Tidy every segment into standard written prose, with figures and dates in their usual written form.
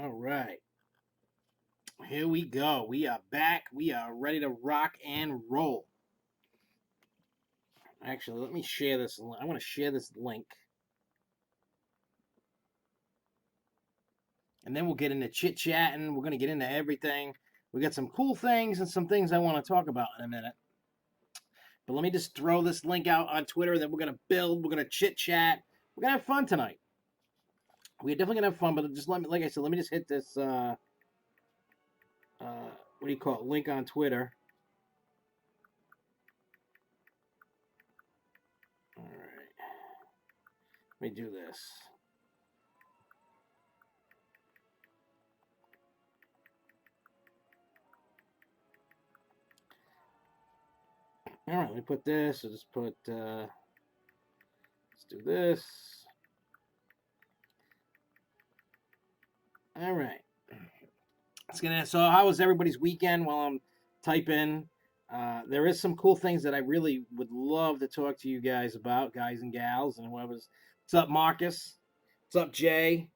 All right. Here we go. We are back. We are ready to rock and roll. Actually, let me share this. I want to share this link. And then we'll get into chit chatting. We're going to get into everything. We got some cool things and some things I want to talk about in a minute. But let me just throw this link out on Twitter. Then we're going to build. We're going to chit chat. We're going to have fun tonight. We're definitely going to have fun. But just let me, like I said, let me just hit this. What do you call it? Link on Twitter. All right. Let me do this. All right, let me put this. I'll just put, let's do this. All right. So how was everybody's weekend while I'm typing? There is some cool things that I really would love to talk to you guys about, guys and gals, and whoever's. What's up, Marcus? What's up, Jay?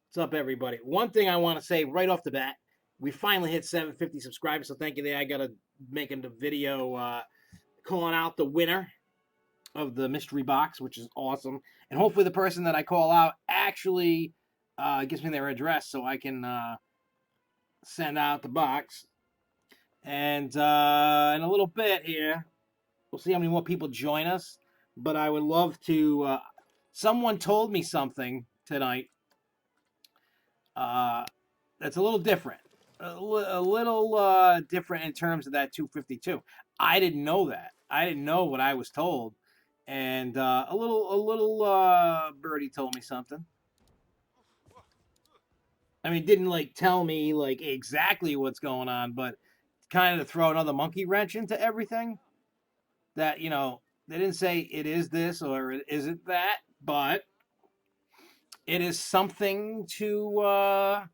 What's up, everybody? One thing I want to say right off the bat, we finally hit 750 subscribers, so thank you there. I got to make a video calling out the winner of the mystery box, which is awesome. And hopefully the person that I call out actually gives me their address so I can send out the box. And in a little bit here, we'll see how many more people join us. But I would love to. Someone told me something tonight that's a little different. A little different in terms of that 252. I didn't know that. I didn't know what I was told, and a little birdie told me something. I mean, didn't like tell me like exactly what's going on, but kind of to throw another monkey wrench into everything. That they didn't say it is this or it isn't that, but it is something to.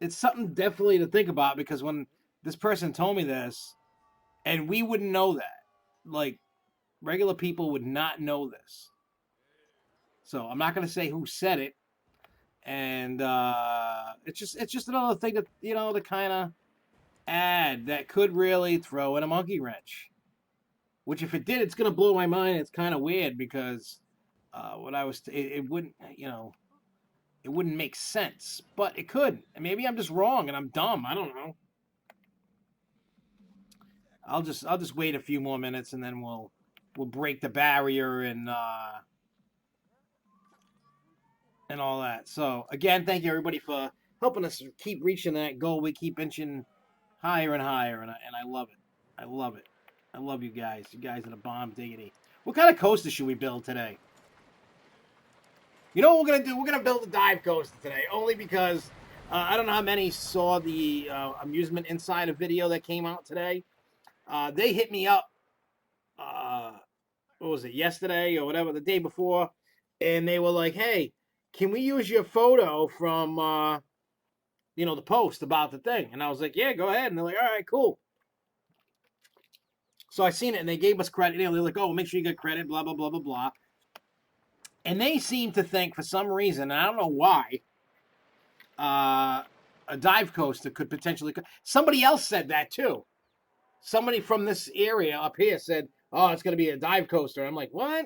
It's something definitely to think about because when this person told me this, and we wouldn't know that, like regular people would not know this. So I'm not going to say who said it, and it's just another thing that to kind of add that could really throw in a monkey wrench. Which if it did, it's gonna blow my mind. It's kind of weird because what I was it wouldn't it wouldn't make sense, but it could. And maybe I'm just wrong and I'm dumb. I don't know. I'll just wait a few more minutes and then we'll break the barrier and all that. So again, thank you everybody for helping us keep reaching that goal. We keep inching higher and higher, and I love it. I love it. I love you guys. You guys are the bomb diggity. What kind of coaster should we build today? You know what we're gonna do? We're gonna build a dive coaster today, only because I don't know how many saw the Amusement Insider video that came out today. They hit me up. Uh, what was it? Yesterday or whatever, the day before, and they were like, "Hey, can we use your photo from the post about the thing?" And I was like, "Yeah, go ahead." And they're like, "All right, cool." So I seen it, and they gave us credit. They're like, "Oh, make sure you get credit." Blah blah blah blah blah. And they seem to think, for some reason, and I don't know why, a dive coaster could potentially. Somebody else said that too. Somebody from this area up here said, "Oh, it's going to be a dive coaster." I'm like, "What?"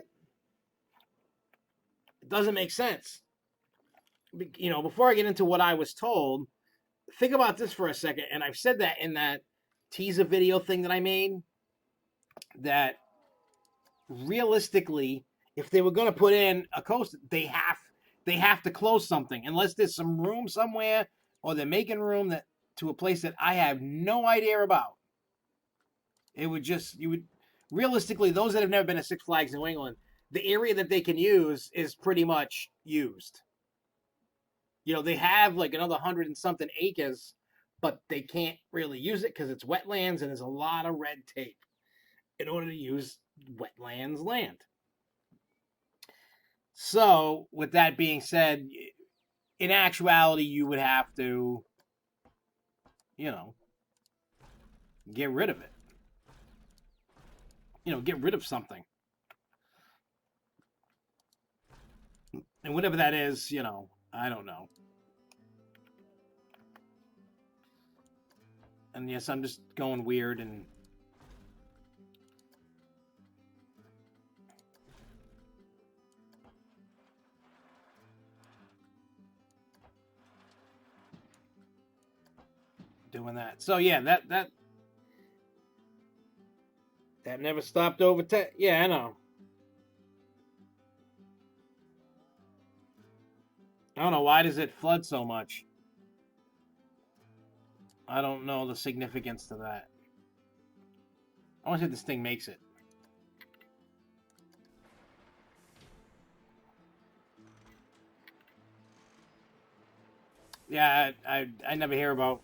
It doesn't make sense. Before I get into what I was told, think about this for a second. And I've said that in that teaser video thing that I made. That realistically, if they were going to put in a coaster, they have to close something unless there's some room somewhere or they're making room that to a place that I have no idea about. It would just you would realistically those that have never been to Six Flags New England, the area that they can use is pretty much used. They have like another 100 and something acres, but they can't really use it because it's wetlands and there's a lot of red tape in order to use wetlands land. So, with that being said, in actuality, you would have to, you know, get rid of it. Get rid of something. And whatever that is, you know, I don't know. And yes, I'm just going weird and doing that. So yeah, that never stopped over 10. Yeah, I know. I don't know why does it flood so much. I don't know the significance to that. I want to see if this thing makes it. Yeah, I never hear about.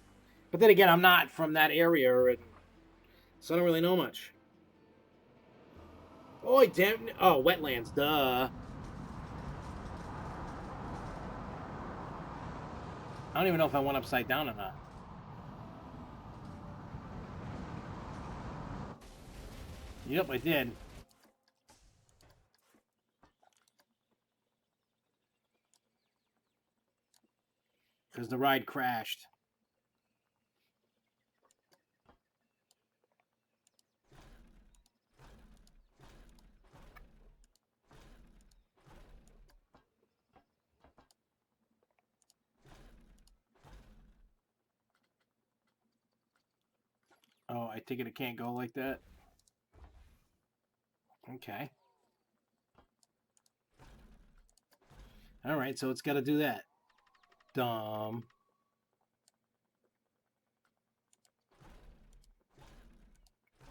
But then again, I'm not from that area, and so I don't really know much. Oh damn! Oh, wetlands, duh. I don't even know if I went upside down or not. Yep, I did. Because the ride crashed. Oh, I take it can't go like that? Okay. Alright, so it's got to do that. Dumb.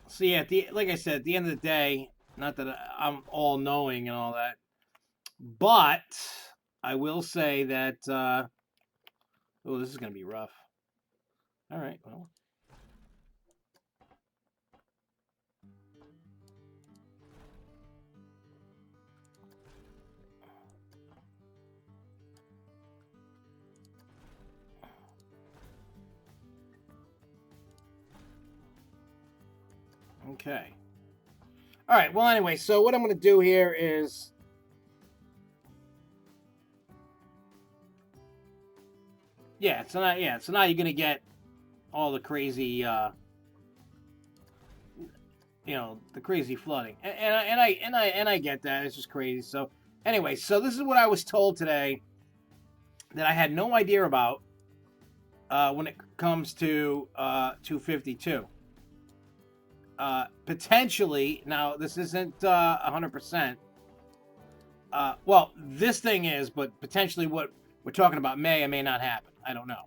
So yeah, like I said, at the end of the day, not that I'm all knowing and all that, but I will say that. Oh, this is gonna be rough. All right, well. Okay. All right. Well, anyway, so what I'm gonna do here is. Yeah. So now, yeah. So now you're gonna get all the crazy. You know, the crazy flooding, and I get that. It's just crazy. So anyway, so this is what I was told today that I had no idea about when it comes to 252. Potentially, now this isn't 100%. Well, this thing is, but potentially what we're talking about may or may not happen. I don't know.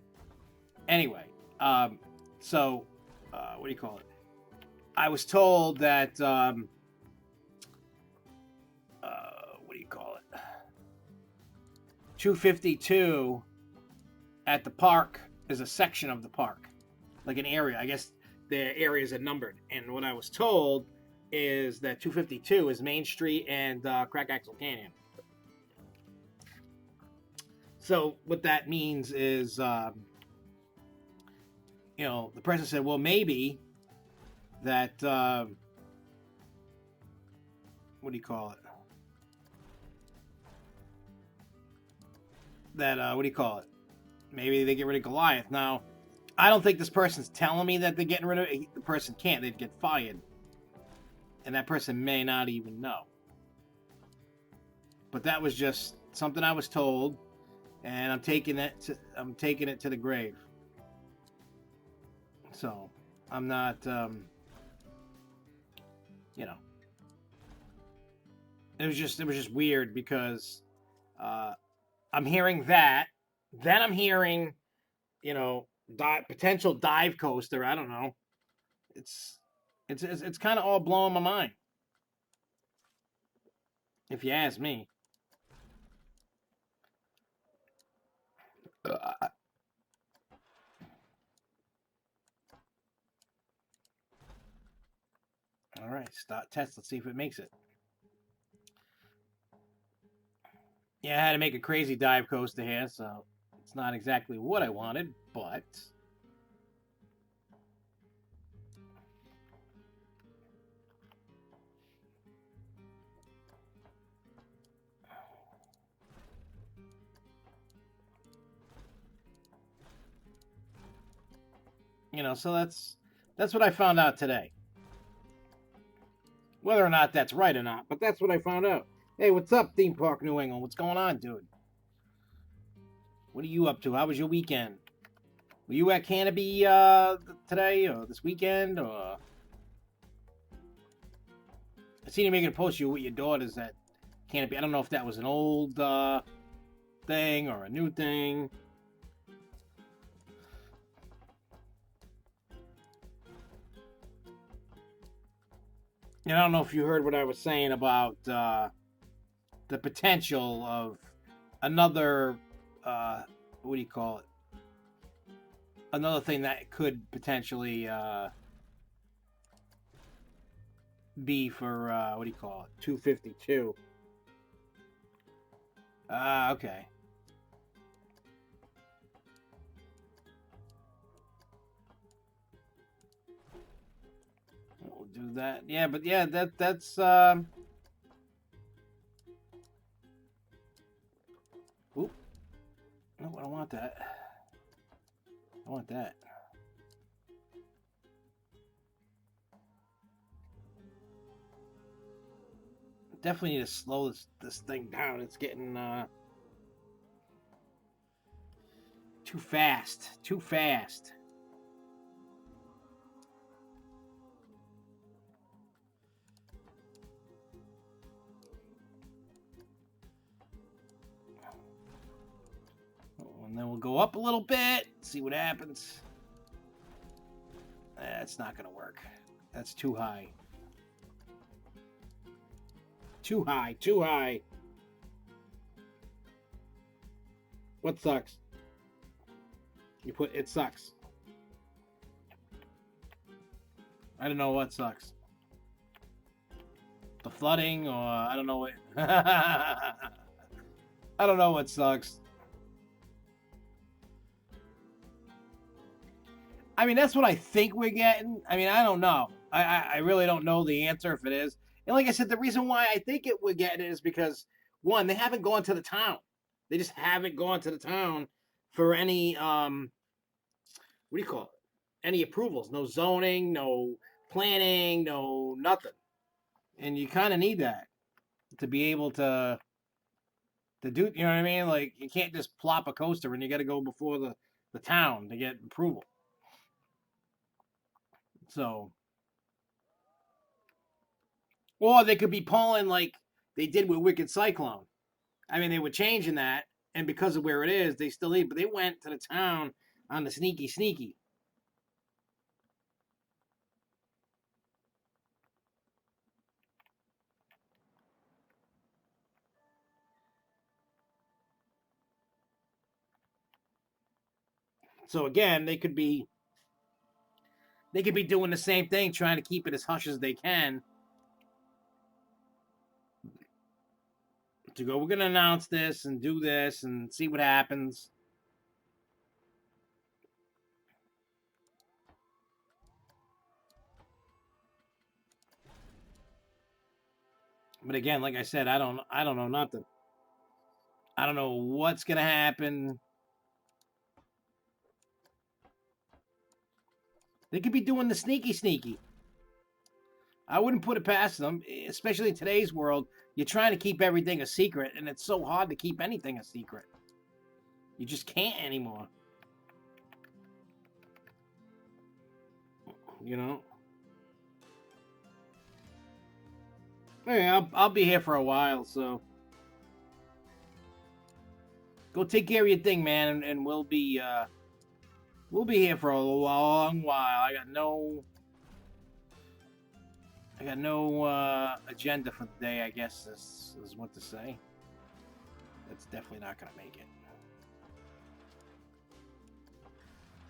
Anyway, so what do you call it? I was told that what do you call it? 252 at the park is a section of the park, like an area. I guess the areas are numbered. And what I was told is that 252 is Main Street and Crack Axle Canyon. So what that means is, you know, the person said, well, maybe that, what do you call it? That, what do you call it? Maybe they get rid of Goliath. Now, I don't think this person's telling me that they're getting rid of it. The person can't. They'd get fired. And that person may not even know. But that was just something I was told, and I'm taking it to the grave. So I'm not, you know, it was just weird because I'm hearing that, then I'm hearing, you know, potential dive coaster. I don't know. It's it's kind of all blowing my mind, if you ask me. All right, start test. Let's see if it makes it. Yeah, I had to make a crazy dive coaster here, so it's not exactly what I wanted, but You know, so that's what I found out today. Whether or not that's right or not, but that's what I found out. Hey, what's up, Theme Park New England? What's going on, dude? What are you up to? How was your weekend? Were you at Canopy today or this weekend? Or I seen you making a post you with your daughters at Canopy. I don't know if that was an old thing or a new thing. And I don't know if you heard what I was saying about the potential of another what do you call it? Another thing that could potentially be for what do you call it? 252. Okay. We'll do that. Yeah, but yeah, that's Oop. No, I don't want that. I want that. Definitely need to slow this thing down. It's getting too fast. Too fast. And then we'll go up a little bit, see what happens. That's not gonna work. That's too high. Too high, too high. What sucks? You put it sucks. I don't know what sucks. The flooding, or I don't know what. I don't know what sucks. I mean, that's what I think we're getting. I mean, I don't know. I really don't know the answer if it is. And like I said, the reason why I think we're getting it is because one, they haven't gone to the town. They just haven't gone to the town for any what do you call it? Any approvals? No zoning, no planning, no nothing. And you kind of need that to be able to do. You know what I mean? Like you can't just plop a coaster, and you got to go before the town to get approval. So, or they could be pulling like they did with Wicked Cyclone. I mean, they were changing that, and because of where it is, they still need. But they went to the town on the sneaky, sneaky. So again, they could be doing the same thing, trying to keep it as hush as they can. To go, we're gonna announce this and do this and see what happens. But again, like I said, I don't know nothing. I don't know what's gonna happen. They could be doing the sneaky sneaky. I wouldn't put it past them, especially in today's world. You're trying to keep everything a secret, and it's so hard to keep anything a secret. You just can't anymore. You know. Hey, I'll be here for a while, so go take care of your thing, man, and we'll be here for a long while. I got no agenda for the day. I guess is what to say. That's definitely not gonna make it.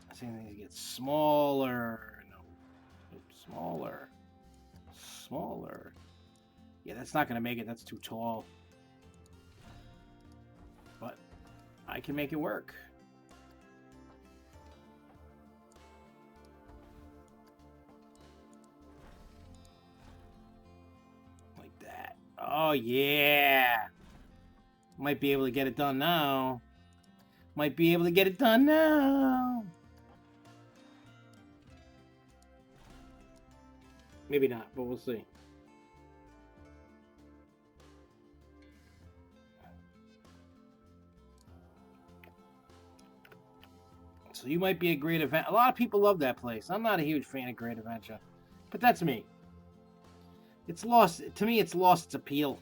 I think things get smaller. No, smaller, smaller. Yeah, that's not gonna make it. That's too tall. But I can make it work. Like that. Oh, yeah. Might be able to get it done now. Might be able to get it done now. Maybe not, but we'll see. So you might be a Great Adventure. A lot of people love that place. I'm not a huge fan of Great Adventure, but that's me. It's lost, to me, it's lost its appeal.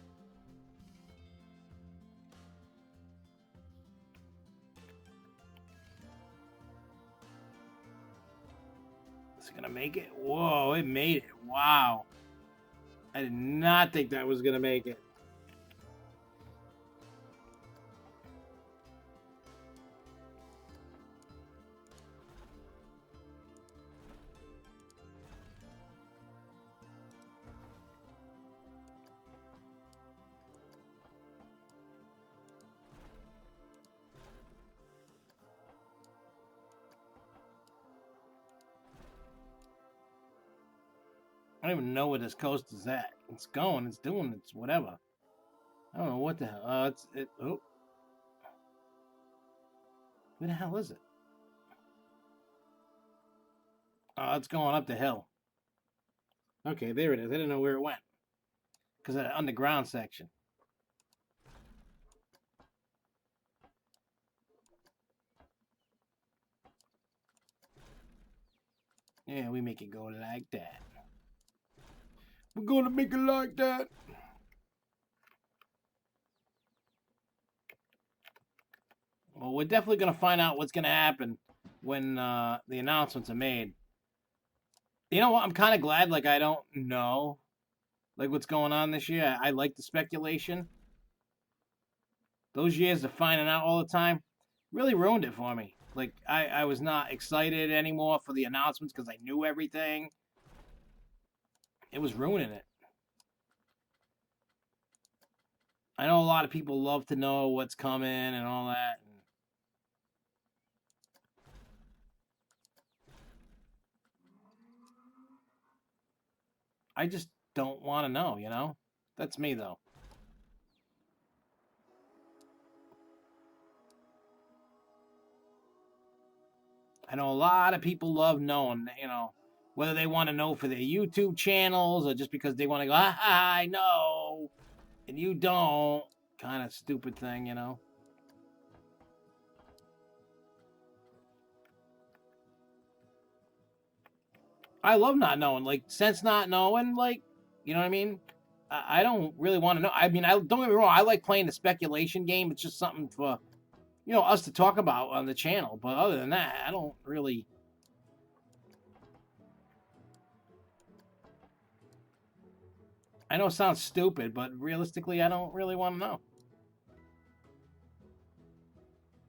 Is it gonna make it? Whoa, it made it. Wow. I did not think that was gonna make it. I don't even know where this coast is at. It's going, it's doing, it's whatever. I don't know what the hell. Oh. Where the hell is it? Oh, it's going up the hill. Okay, there it is. I didn't know where it went. Because of the underground section. Yeah, we make it go like that. We're gonna make it like that. Well, we're definitely gonna find out what's gonna happen when the announcements are made. You know what? I'm kind of glad. Like, I don't know, like, what's going on this year. I like the speculation. Those years of finding out all the time really ruined it for me. Like, I was not excited anymore for the announcements because I knew everything. It was ruining it. I know a lot of people love to know what's coming and all that. I just don't want to know, you know? That's me, though. I know a lot of people love knowing, you know, whether they want to know for their YouTube channels or just because they want to go, I know, and you don't. Kind of stupid thing, you know? I love not knowing. Like, since not knowing, like, you know what I mean? I don't really want to know. I mean, I don't get me wrong. I like playing the speculation game. It's just something for, you know, us to talk about on the channel. But other than that, I don't really. I know it sounds stupid, but realistically, I don't really want to know.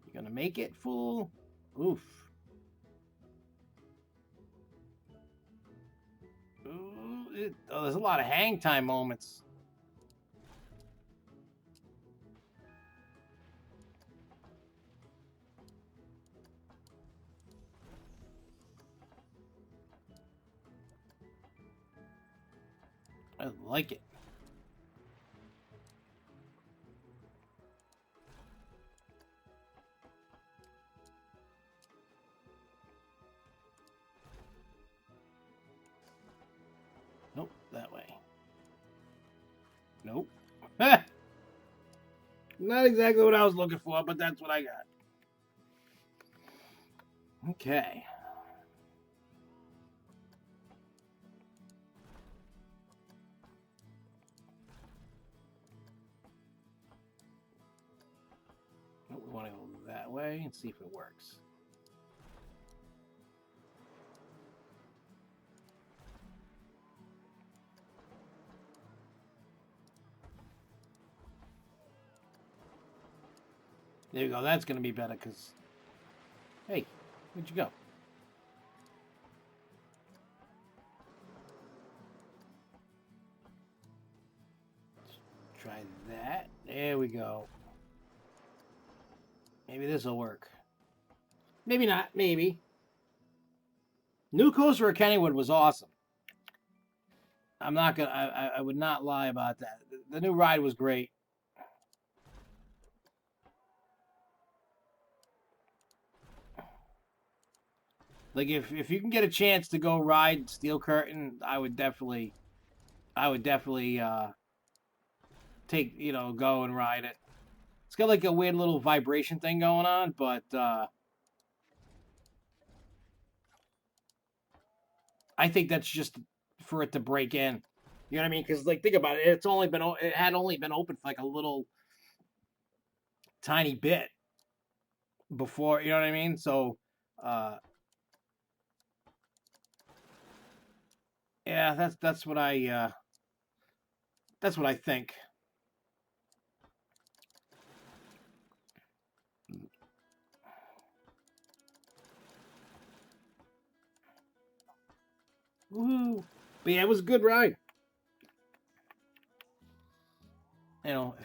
You gonna make it, fool? Oof. Ooh, there's a lot of hang time moments. I like it. Nope, that way. Nope. Not exactly what I was looking for, but that's what I got. Okay. Nope, we want to go that way and see if it works. There you go. That's going to be better because... Hey, where'd you go? Let's try that. There we go. Maybe this will work. Maybe not. Maybe. New Coaster at Kennywood was awesome. I'm not gonna. I would not lie about that. The new ride was great. Like if you can get a chance to go ride Steel Curtain, I would definitely take go and ride it. It's got like a weird little vibration thing going on, but I think that's just for it to break in. You know what I mean? Because like think about it, it had only been open for like a little tiny bit before. You know what I mean? So uh, yeah, that's what I think. Woohoo! But yeah, it was a good ride.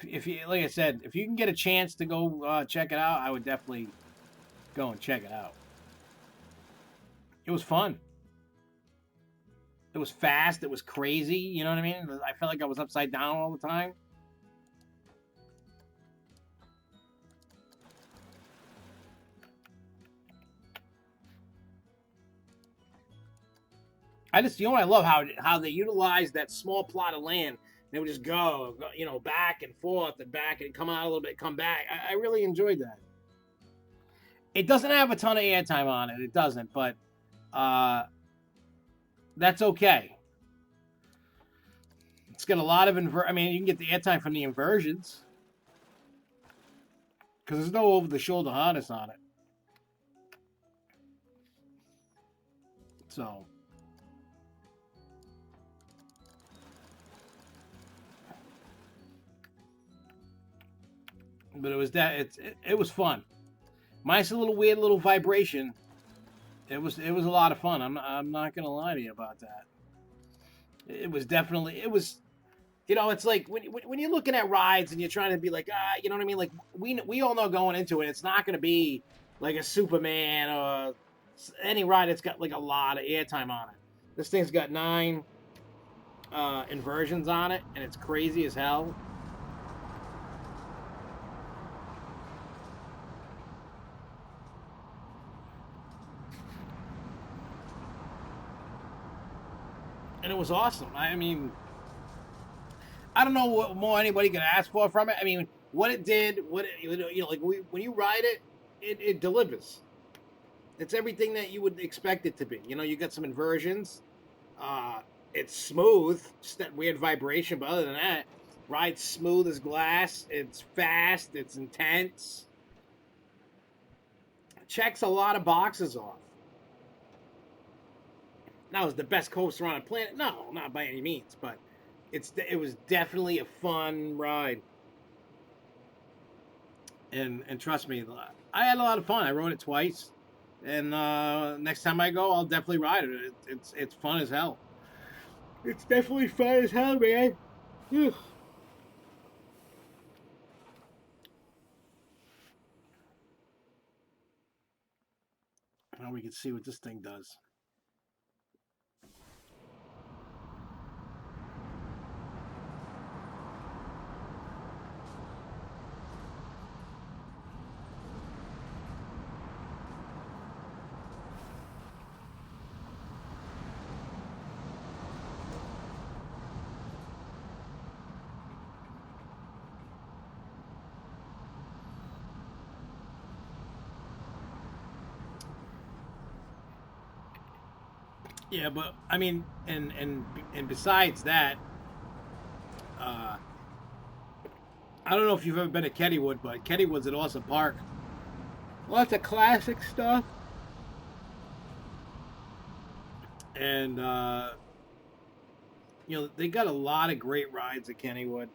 If you like I said, if you can get a chance to go check it out, I would definitely go and check it out. It was fun. It was fast. It was crazy. You know what I mean? I felt like I was upside down all the time. I love how they utilize that small plot of land. They would just go, back and forth and back and come out a little bit, come back. I really enjoyed that. It doesn't have a ton of airtime on it. It doesn't, but that's okay. It's got a lot of I mean, you can get the airtime from the inversions because there's no over-the-shoulder harness on it. So, but it was fun. Minus a little weird little vibration. It was a lot of fun. I'm not gonna lie to you about that. It was definitely it's like when you're looking at rides and you're trying to be like you know what I mean. Like we all know going into it, it's not gonna be like a Superman or any ride that's got like a lot of airtime on it. This thing's got 9 inversions on it, and it's crazy as hell. And it was awesome. I mean, I don't know what more anybody could ask for from it. I mean, what it did, like when you ride it, it delivers. It's everything that you would expect it to be. You got some inversions. Uh, it's smooth, just that weird vibration, but other than that, rides smooth as glass. It's fast. It's intense. Checks a lot of boxes off. Now, is the best coaster on the planet? No, not by any means, but it was definitely a fun ride. And trust me, I had a lot of fun. I rode it twice, and next time I go, I'll definitely ride it. It's fun as hell. It's definitely fun as hell, man. Whew. Now we can see what this thing does. Yeah, but I mean, and besides that, uh, I don't know if you've ever been to Kennywood, but Kennywood's an awesome park. Lots of classic stuff, and they got a lot of great rides at Kennywood.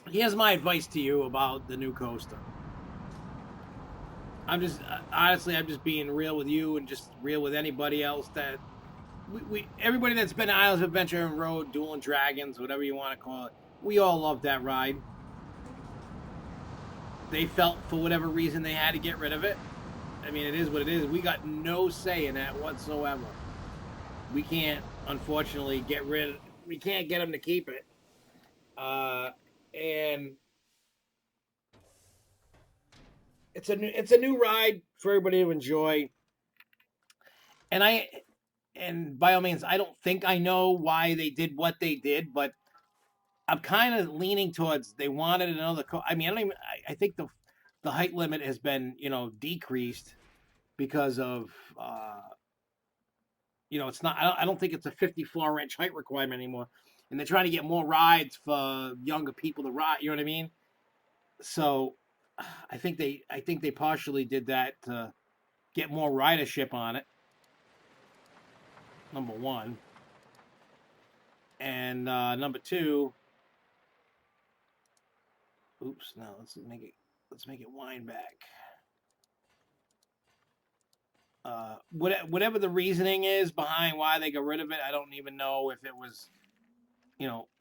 Here's my advice to you about the new coaster. I'm just being real with you and just real with anybody else that everybody that's been to Islands of Adventure and rode Duel and Dragons, whatever you want to call it, we all love that ride. They felt for whatever reason they had to get rid of it. I mean, it is what it is. We got no say in that whatsoever. We can't, unfortunately, we can't get them to keep it. And it's a new ride for everybody to enjoy. And by all means, I don't think I know why they did what they did, but I'm kind of leaning towards they wanted another. I mean, I don't even. I think the height limit has been decreased because of it's not. I don't think it's a 54-inch height requirement anymore, and they're trying to get more rides for younger people to ride. You know what I mean? So I think they partially did that to get more ridership on it. Number one, and number two. Oops. No, let's make it wind back. Whatever the reasoning is behind why they got rid of it, I don't even know if it was,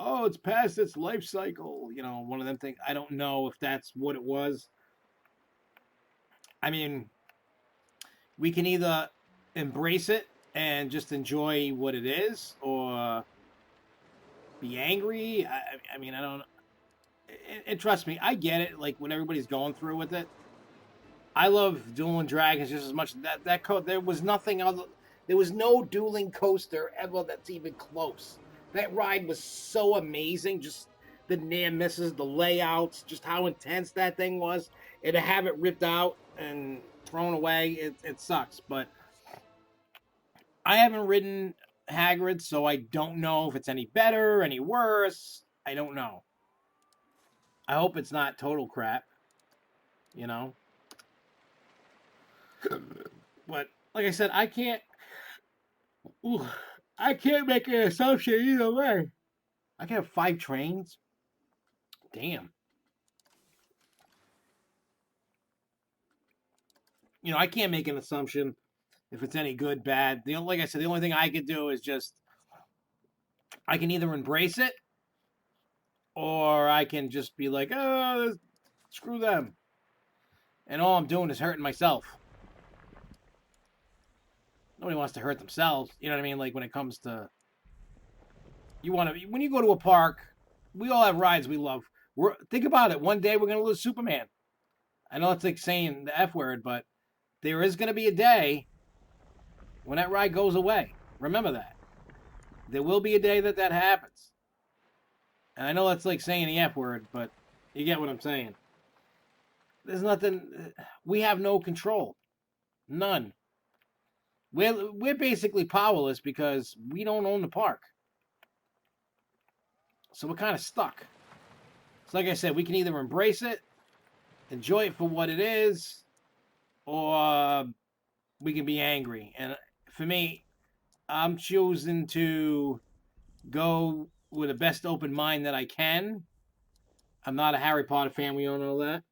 oh, it's past its life cycle, one of them things. I don't know if that's what it was. I mean, we can either embrace it and just enjoy what it is, or be angry. I mean, I don't. And trust me, I get it. Like when everybody's going through with it, I love Dueling Dragons just as much. There was nothing other. There was no dueling coaster ever that's even close. That ride was so amazing. Just the near misses, the layouts, just how intense that thing was. And to have it ripped out and thrown away, it sucks. But I haven't ridden Hagrid, so I don't know if it's any better, any worse. I don't know. I hope it's not total crap. You know. But like I said, I can't. Ooh, I can't make an assumption either way. I can have 5 trains. Damn. I can't make an assumption if it's any good, bad. Like I said, the only thing I could do is just I can either embrace it or I can just be like, oh, screw them. And all I'm doing is hurting myself. Nobody wants to hurt themselves. You know what I mean? Like when it comes to when you go to a park, we all have rides we love. Think about it. One day we're gonna lose Superman. I know it's like saying the F word, but there is gonna be a day when that ride goes away. Remember that. There will be a day that happens. And I know that's like saying the F word, but you get what I'm saying. There's nothing. We have no control. None. We're basically powerless because we don't own the park. So we're kind of stuck. So like I said, we can either embrace it, enjoy it for what it is, or we can be angry. And for me, I'm choosing to go with the best open mind that I can. I'm not a Harry Potter fan, we all know that.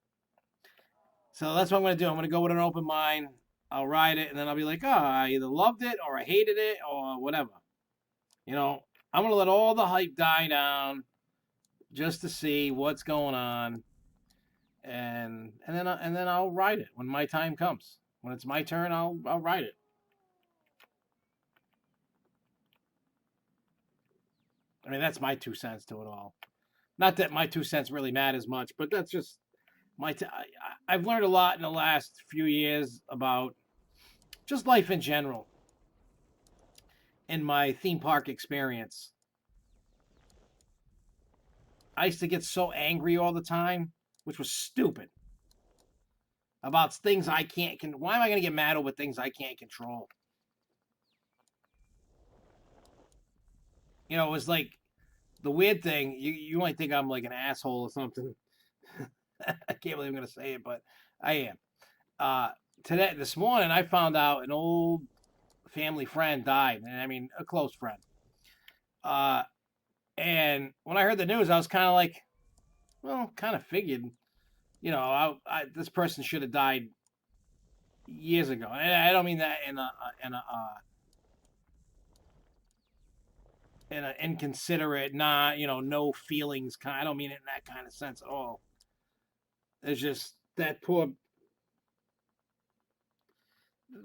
So that's what I'm going to do. I'm going to go with an open mind. I'll ride it, and then I'll be like, oh, I either loved it, or I hated it, or whatever. I'm going to let all the hype die down just to see what's going on. And then I'll ride it when my time comes. When it's my turn, I'll ride it. I mean, that's my 2 cents to it all. Not that my 2 cents really matters much, but that's just I've learned a lot in the last few years about just life in general in my theme park experience. I used to get so angry all the time, which was stupid, about things I can't. Why am I going to get mad over things I can't control? It was like the weird thing. You might think I'm like an asshole or something. I can't believe I'm going to say it, but I am. This morning, I found out an old family friend died, and I mean a close friend. And when I heard the news, I was kind of like, well, kind of figured, this person should have died years ago. And I don't mean that in a inconsiderate, no feelings kind. I don't mean it in that kind of sense at all. It's just that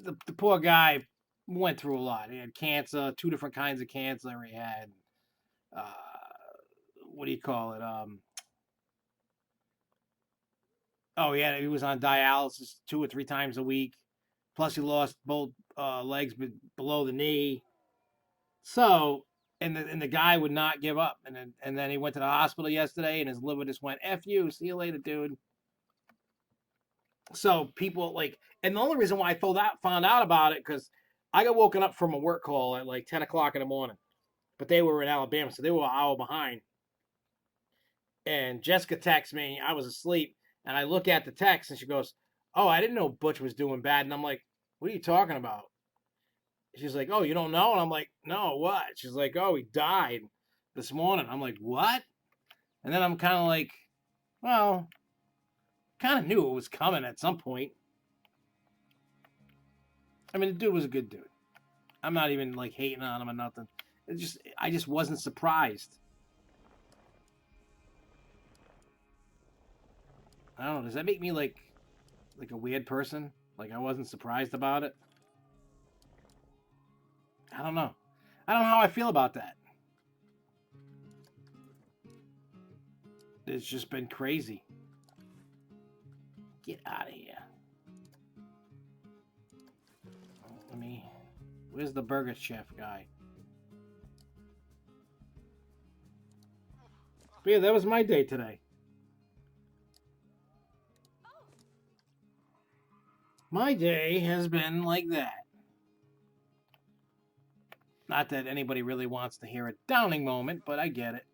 the poor guy went through a lot. He had cancer, 2 different kinds of cancer. He had what do you call it? Oh yeah, he was on dialysis 2 or 3 times a week. Plus, he lost both legs below the knee. So, and the guy would not give up. And then he went to the hospital yesterday, and his liver just went, "F you, see you later, dude." So people like, and the only reason why I found out about it because I got woken up from a work call at like 10 o'clock in the morning, but they were in Alabama, so they were an hour behind. And Jessica texts me, I was asleep, and I look at the text, and she goes, "Oh, I didn't know Butch was doing bad." And I'm like, "What are you talking about?" She's like, "Oh, you don't know?" And I'm like, "No, what?" She's like, "Oh, he died this morning." I'm like, "What?" And then I'm kind of like, well, kind of knew it was coming at some point. I mean, the dude was a good dude. I'm not even like hating on him or nothing. I just wasn't surprised. I don't know. Does that make me like a weird person? Like I wasn't surprised about it? I don't know. I don't know how I feel about that. It's just been crazy. Get out of here. Let me. Where's the burger chef guy? But yeah, that was my day today. My day has been like that. Not that anybody really wants to hear a downing moment, but I get it.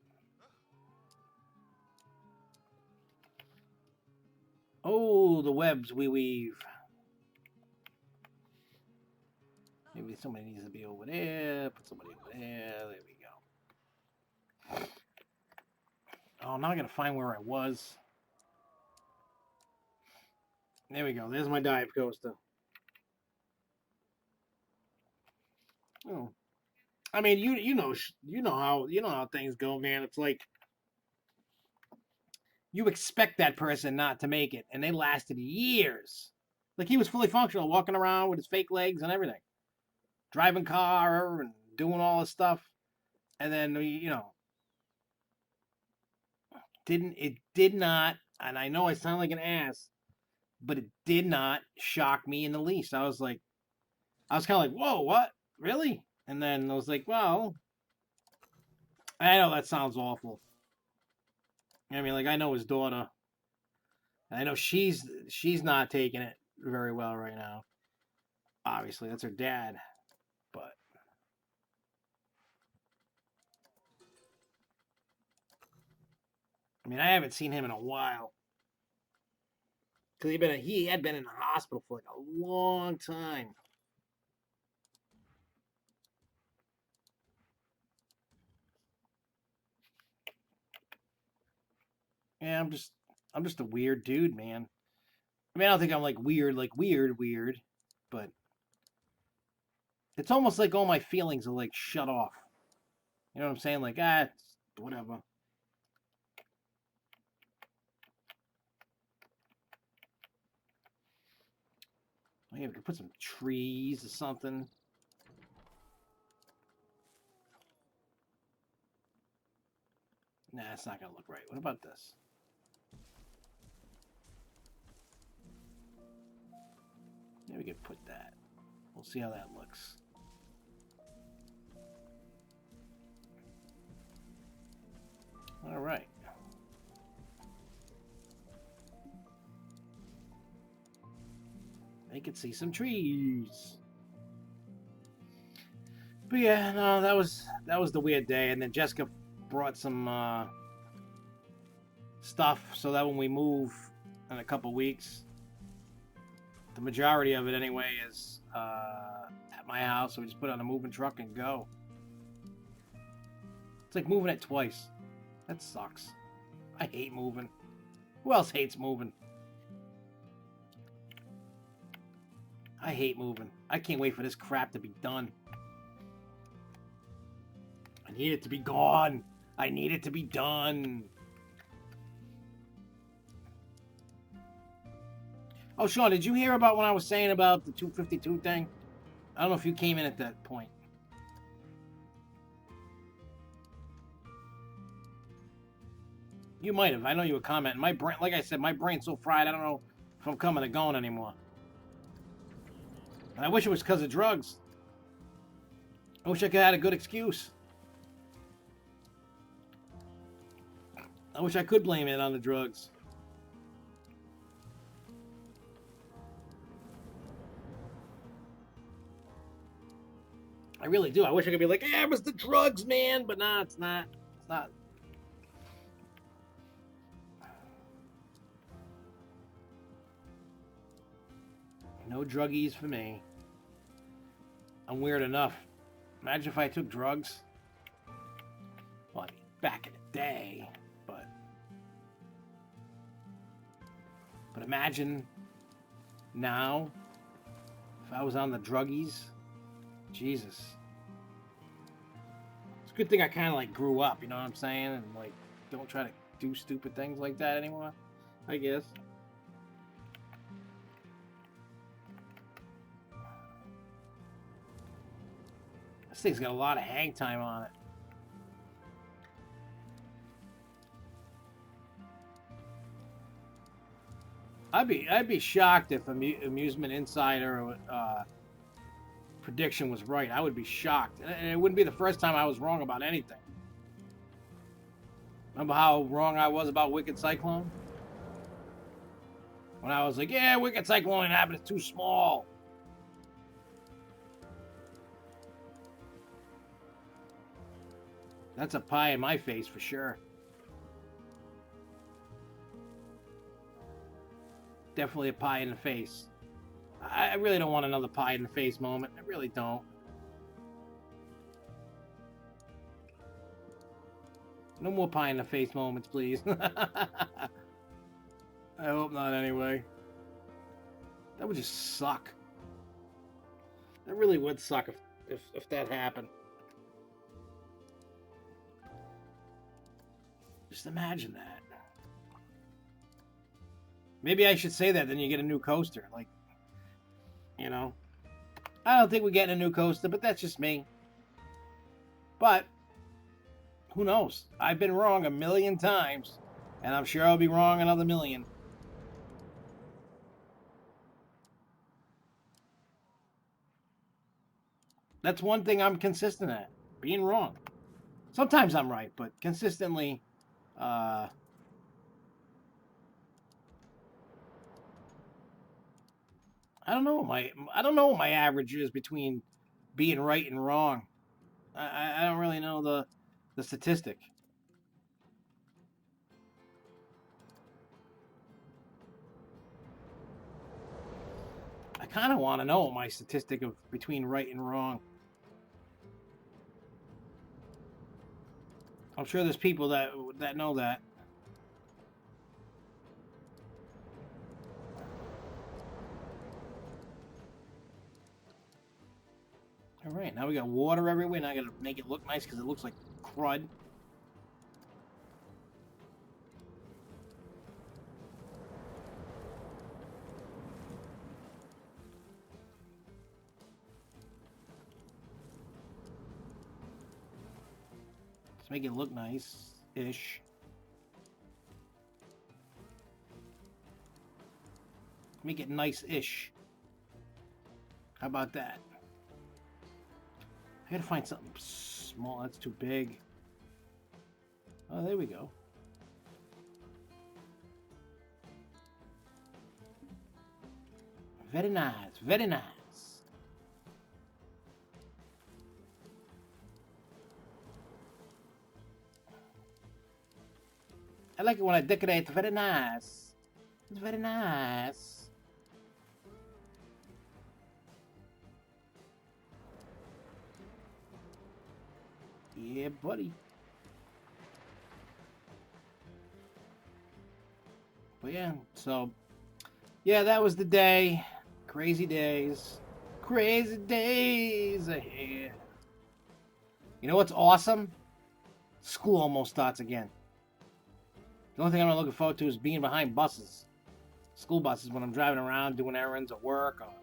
Oh, the webs we weave. Maybe somebody needs to be over there. Put somebody over there. There we go. Oh, now I gotta find where I was. There we go. There's my dive coaster. Oh, I mean, you know how things go, man. It's like you expect that person not to make it, and they lasted years. Like he was fully functional, walking around with his fake legs and everything, driving car and doing all this stuff, and then it did not. And I know I sound like an ass, but it did not shock me in the least. I was kind of like, whoa, what? Really? And then I was like, well, I know that sounds awful. I mean, like I know his daughter. I know she's not taking it very well right now. Obviously, that's her dad. But I mean, I haven't seen him in a while because he had been in the hospital for like a long time. Yeah, I'm just a weird dude, man. I mean, I don't think I'm like weird, but it's almost like all my feelings are like shut off. You know what I'm saying? Like, whatever. Maybe we could put some trees or something. Nah, it's not gonna look right. What about this? Maybe we could put that. We'll see how that looks. All right. They could see some trees. But yeah, no, that was the weird day. And then Jessica brought some stuff so that when we move in a couple weeks, the majority of it anyway is at my house. So we just put it on a moving truck and go. It's like moving it twice. That sucks. I hate moving. Who else hates moving? I hate moving. I can't wait for this crap to be done. I need it to be gone. I need it to be done. Oh, Sean, did you hear about what I was saying about the 252 thing? I don't know if you came in at that point. You might have. I know you were commenting. My brain, like I said, my brain's so fried. I don't know if I'm coming or going anymore. And I wish it was because of drugs. I wish I could have had a good excuse. I wish I could blame it on the drugs. I really do. I wish I could be like, yeah, it was the drugs, man. But nah, it's not. It's not. No druggies for me. I'm weird enough. Imagine if I took drugs. Well, I mean, back in the day, but imagine now if I was on the druggies. Jesus. It's a good thing I kind of like grew up, you know what I'm saying? And like don't try to do stupid things like that anymore, I guess. This thing's got a lot of hang time on it. I'd be shocked if Amusement Insider prediction was right. I would be shocked, and it wouldn't be the first time I was wrong about anything. Remember how wrong I was about Wicked Cyclone? When I was like, yeah, Wicked Cyclone happened, it's too small. That's a pie in my face for sure. Definitely a pie in the face. I really don't want another pie in the face moment. I really don't. No more pie in the face moments, please. I hope not anyway. That would just suck. That really would suck if that happened. Just imagine that. Maybe I should say that, then you get a new coaster. Like, you know. I don't think we're getting a new coaster, but that's just me. But, who knows? I've been wrong a million times, and I'm sure I'll be wrong another million. That's one thing I'm consistent at, being wrong. Sometimes I'm right, but consistently, I don't know. I don't know what my average is between being right and wrong. I don't really know the statistic. I kind of want to know my statistic of between right and wrong. I'm sure there's people that know that. All right, now we got water everywhere. Now I gotta make it look nice because it looks like crud. Let's make it look nice-ish. Make it nice-ish. How about that? I gotta find something small. That's too big. Oh, there we go. Very nice. Very nice. I like it when I decorate. Very nice. It's very nice. Yeah, buddy. But yeah, so yeah, that was the day. Crazy days. Crazy days ahead. You know what's awesome? School almost starts again. The only thing I'm not looking forward to is being behind buses. School buses when I'm driving around doing errands at work or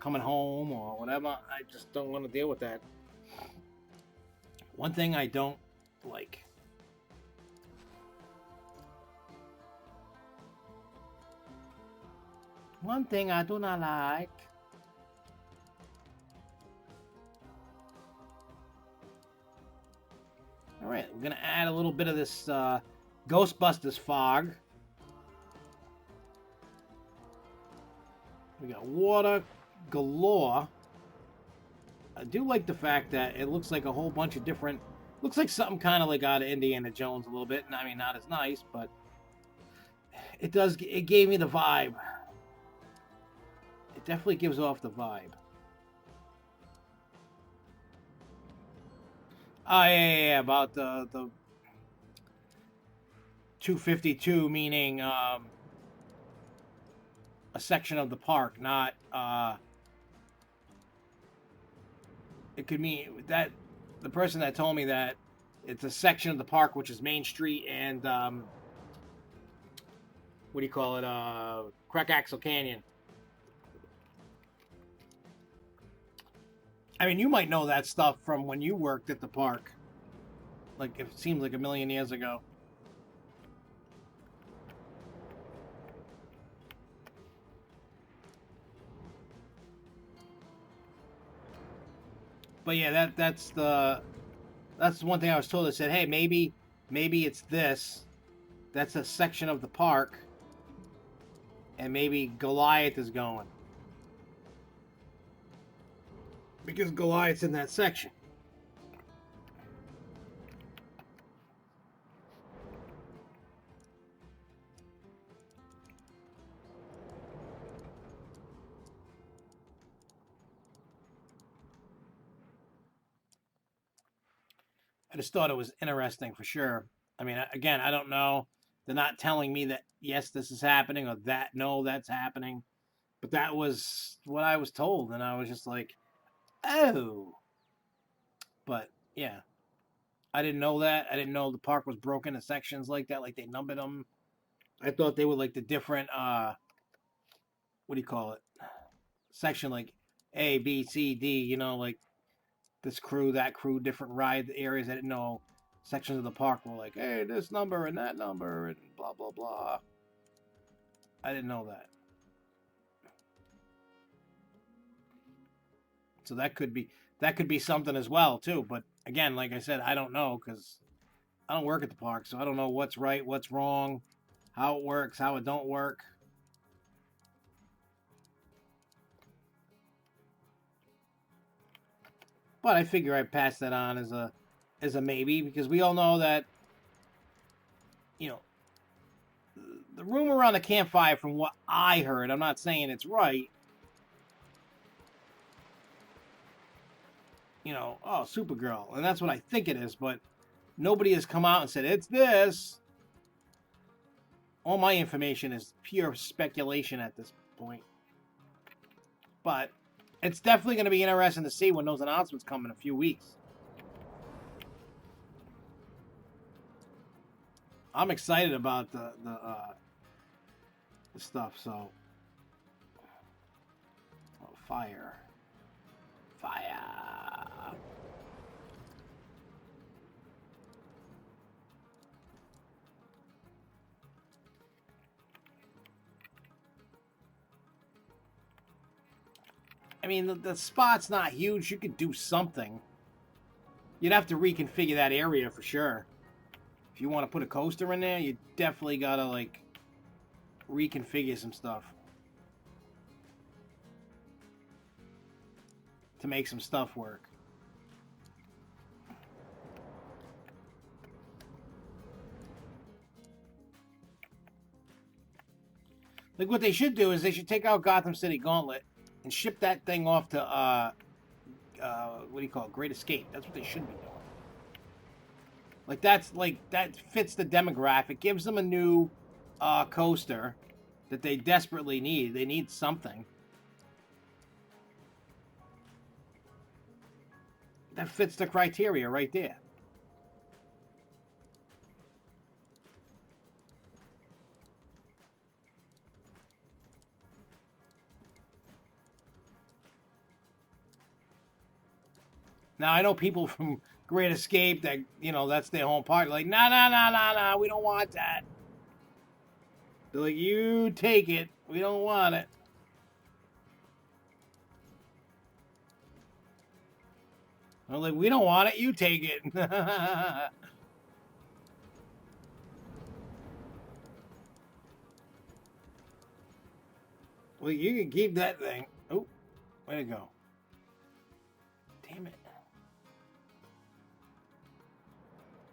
coming home or whatever. I just don't want to deal with that. One thing I don't like. One thing I do not like. All right, we're gonna add a little bit of this Ghostbusters fog. We got water galore. I do like the fact that it looks like a whole bunch of different. Looks like something kind of like out of Indiana Jones a little bit. I mean, not as nice, but it does. It gave me the vibe. It definitely gives off the vibe. Oh yeah, about the 252 meaning a section of the park, not it could mean that the person that told me that it's a section of the park which is Main Street and what do you call it? Crack Axle Canyon. I mean, you might know that stuff from when you worked at the park. Like, it seems like a million years ago. But yeah, that's one thing I was told. They said, hey, maybe it's this. That's a section of the park, and maybe Goliath is going because Goliath's in that section. I just thought it was interesting for sure. I mean, again, I don't know. They're not telling me that, yes, this is happening or that, no, that's happening. But that was what I was told. And I was just like, oh. But yeah, I didn't know that. I didn't know the park was broken into sections like that, like they numbered them. I thought they were like the different, what do you call it? Section like A, B, C, D, you know, like this crew, that crew, different ride areas. I didn't know sections of the park were like, hey, this number and that number and blah, blah, blah. I didn't know that. So that could be something as well too. But again, like I said, I don't know because I don't work at the park, so I don't know what's right, what's wrong, how it works, how it don't work. But I figure I'd pass that on as a maybe because we all know that, you know, the rumor around the campfire, from what I heard, I'm not saying it's right. You know, oh, Supergirl, and that's what I think it is, but nobody has come out and said it's this. All my information is pure speculation at this point. But it's definitely going to be interesting to see when those announcements come in a few weeks. I'm excited about the stuff. So, oh, fire. I mean, the spot's not huge. You could do something. You'd have to reconfigure that area for sure. If you want to put a coaster in there, you definitely gotta like reconfigure some stuff to make some stuff work. Like what they should do is they should take out Gotham City Gauntlet and ship that thing off to what do you call it? Great Escape. That's what they should be doing. Like that fits the demographic. Gives them a new coaster that they desperately need. They need something that fits the criteria right there. Now I know people from Great Escape that, you know, that's their home park. Like, nah, we don't want that. They're like, you take it. We don't want it. I'm like, we don't want it. You take it. Well, you can keep that thing. Oh, way to go. Damn it.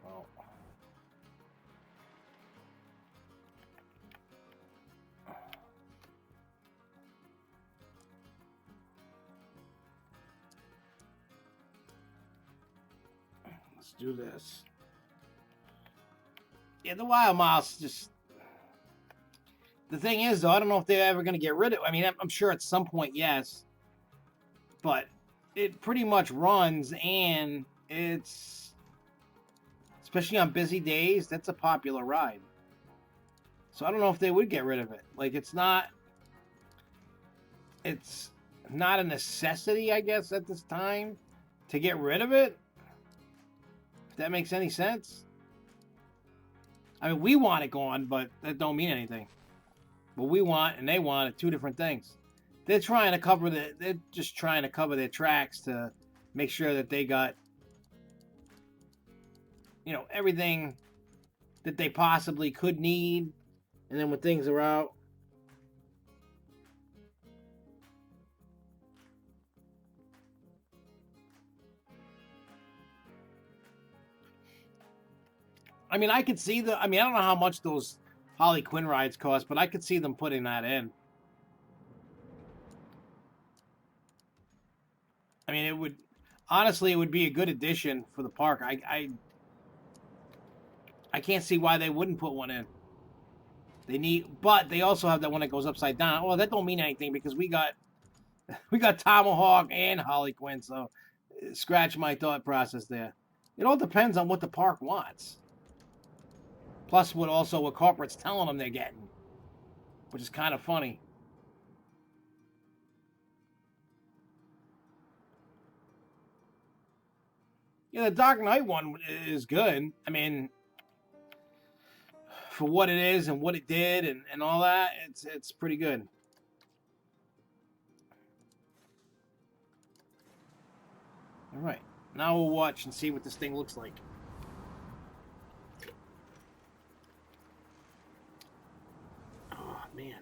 Well, let's do this. Yeah, the wild mouse just. The thing is, though, I don't know if they're ever going to get rid of it. I mean, I'm sure at some point, yes. But it pretty much runs, and it's, especially on busy days, that's a popular ride. So I don't know if they would get rid of it. Like, it's not a necessity, I guess, at this time to get rid of it. If that makes any sense. I mean, we want it gone, but that don't mean anything. What we want and they want are two different things. They're just trying to cover their tracks to make sure that they got, everything that they possibly could need. And then when things are out, I mean, I don't know how much those Harley Quinn rides cost, but I could see them putting that in. I mean, it would be a good addition for the park. I can't see why they wouldn't put one in. But they also have that one that goes upside down. Well, that don't mean anything because we got Tomahawk and Harley Quinn, so scratch my thought process there. It all depends on what the park wants. Plus, what corporate's telling them they're getting, which is kind of funny. Yeah, the Dark Knight one is good. I mean, for what it is and what it did and all that, it's pretty good. All right, now we'll watch and see what this thing looks like. Oh, man.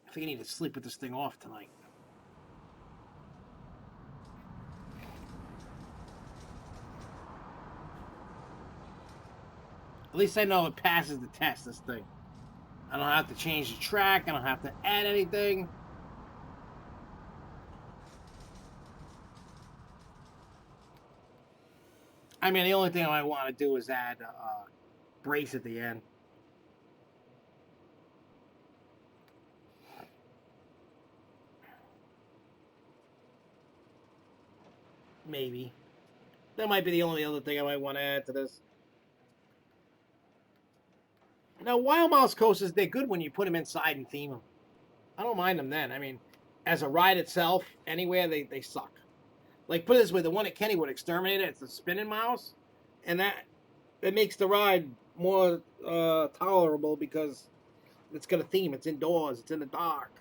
I think I need to sleep with this thing off tonight. At least I know it passes the test, this thing. I don't have to change the track. I don't have to add anything. I mean, the only thing I might want to do is add a brace at the end. Maybe. That might be the only other thing I might want to add to this. Now, Wild Mouse coasters, they're good when you put them inside and theme them. I don't mind them then. I mean, as a ride itself, anywhere, they suck. Like, put it this way, the one at Kennywood Exterminator, it's a spinning mouse, and it makes the ride more tolerable because it's got a theme. It's indoors. It's in the dark.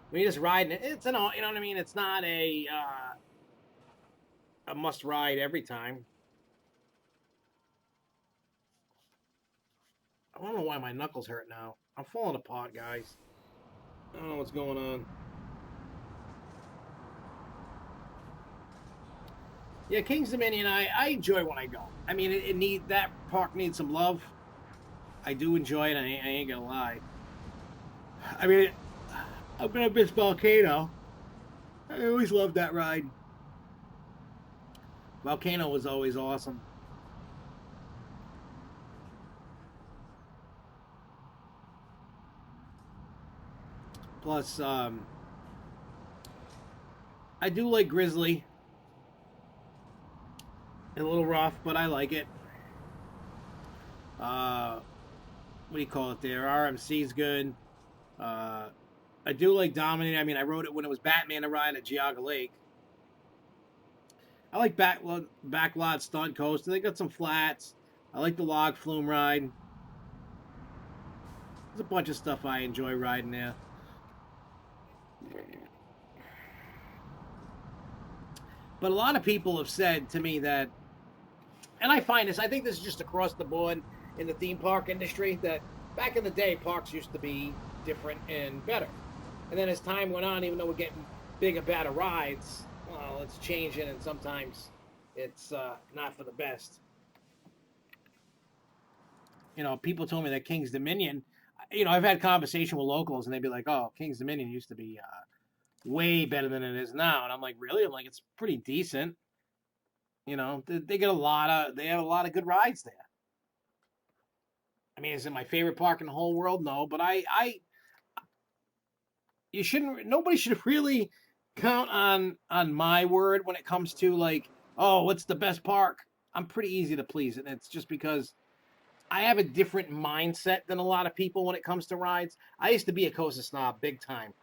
When you're just riding it, you know what I mean? It's not a must ride every time. I don't know why my knuckles hurt now. I'm falling apart, guys. I don't know what's going on. Yeah, King's Dominion, I enjoy when I go. I mean, that park needs some love. I do enjoy it, I ain't gonna lie. I mean, I'm gonna miss Volcano. I always loved that ride. Volcano was always awesome. Plus, I do like Grizzly. A little rough, but I like it. What do you call it there? RMC's good. I do like Dominator. I mean, I rode it when it was Batman to ride at Geauga Lake. I like Backlot Stunt Coaster. They got some flats. I like the log flume ride. There's a bunch of stuff I enjoy riding there. But a lot of people have said to me that, and I find this, I think this is just across the board in the theme park industry, that back in the day, parks used to be different and better. And then as time went on, even though we're getting bigger, better rides, well, it's changing, and sometimes it's not for the best. People told me that King's Dominion, I've had conversation with locals, and they'd be like, "Oh, King's Dominion used to be way better than it is now," and I'm like, "Really?" I'm like, "It's pretty decent." They get they have a lot of good rides there. I mean, is it my favorite park in the whole world? No, but you shouldn't. Nobody should really count on my word when it comes to like, oh, what's the best park? I'm pretty easy to please, and it's just because I have a different mindset than a lot of people when it comes to rides. I used to be a coaster snob, big time.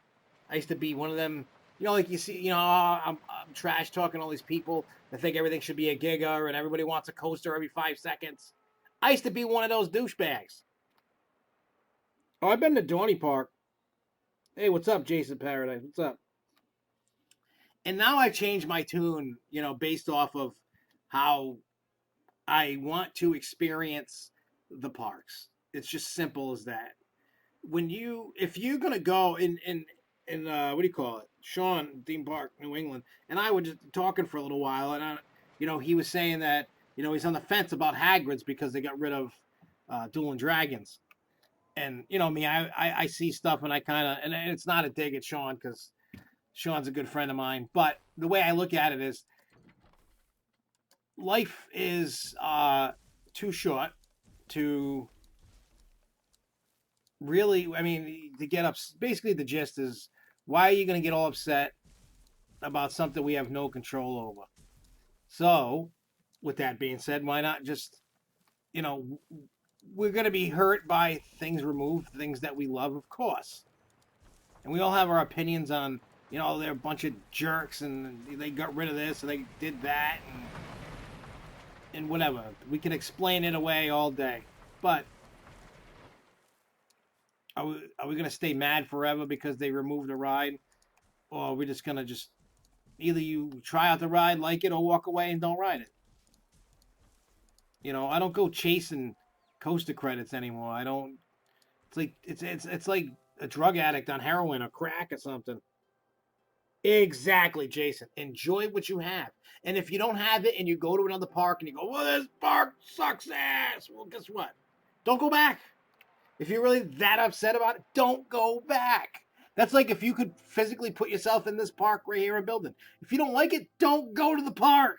I used to be one of them. Like you see, I'm trash talking all these people that think everything should be a giga and everybody wants a coaster every 5 seconds. I used to be one of those douchebags. Oh, I've been to Dorney Park. Hey, what's up, Jason Paradise? What's up? And now I change my tune, based off of how I want to experience the parks. It's just simple as that. If you're gonna go in what do you call it, Sean theme park, New England, and I were just talking for a little while, and he was saying that he's on the fence about Hagrid's because they got rid of Dueling Dragons, and me, I see stuff and I kind of, and it's not a dig at Sean because Sean's a good friend of mine, but the way I look at it is life is too short to really, I mean, to get up. Basically, the gist is, why are you going to get all upset about something we have no control over? So, with that being said, why not just, you know, we're going to be hurt by things removed, things that we love, of course. And we all have our opinions on, they're a bunch of jerks and they got rid of this and they did that and whatever. We can explain it away all day. But are we going to stay mad forever because they removed a ride? Or are we just going to just either you try out the ride, like it, or walk away and don't ride it? I don't go chasing coaster credits anymore. I don't. It's like it's like a drug addict on heroin or crack or something. Exactly, Jason. Enjoy what you have. And if you don't have it and you go to another park and you go, well, this park sucks ass. Well, guess what? Don't go back. If you're really that upset about it, don't go back. That's like if you could physically put yourself in this park right here in Building. If you don't like it, don't go to the park.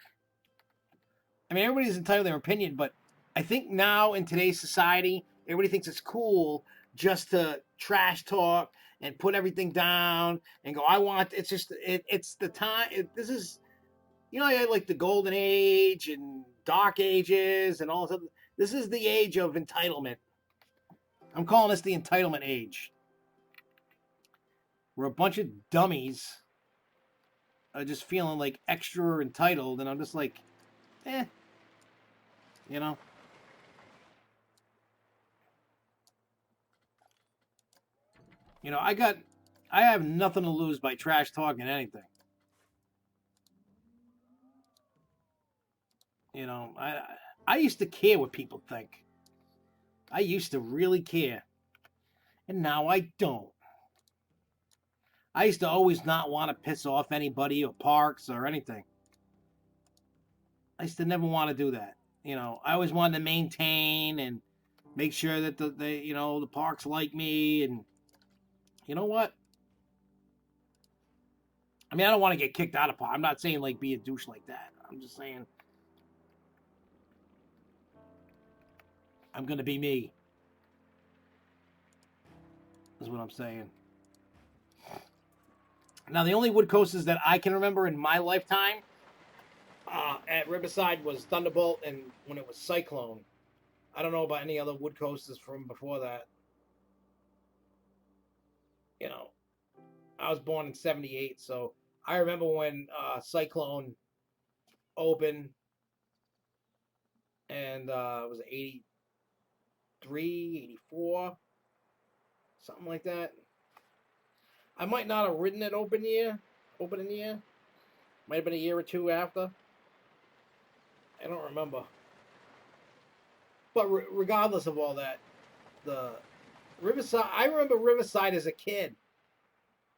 I mean, everybody's entitled to their opinion, but I think now in today's society, everybody thinks it's cool just to trash talk and put everything down and go, I want, it's just, it's the time, this is, I like the golden age and dark ages and all this other, this is the age of entitlement. I'm calling this the entitlement age. Where a bunch of dummies are just feeling like extra entitled, and I'm just like, eh, you know. I have nothing to lose by trash talking anything. I used to care what people think. I used to really care, and now I don't. I used to always not want to piss off anybody or parks or anything. I used to never want to do that. I always wanted to maintain and make sure that the parks like me, and you know what? I mean, I don't want to get kicked out of park. I'm not saying like be a douche like that. I'm just saying I'm gonna be me. Is what I'm saying. Now, the only wood coasters that I can remember in my lifetime at Riverside was Thunderbolt and when it was Cyclone. I don't know about any other wood coasters from before that. You know, I was born in '78, so I remember when Cyclone opened, and it was 83, 84, something like that. I might not have ridden it opening year. Might have been a year or two after. I don't remember. But regardless of all that, the Riverside. I remember Riverside as a kid.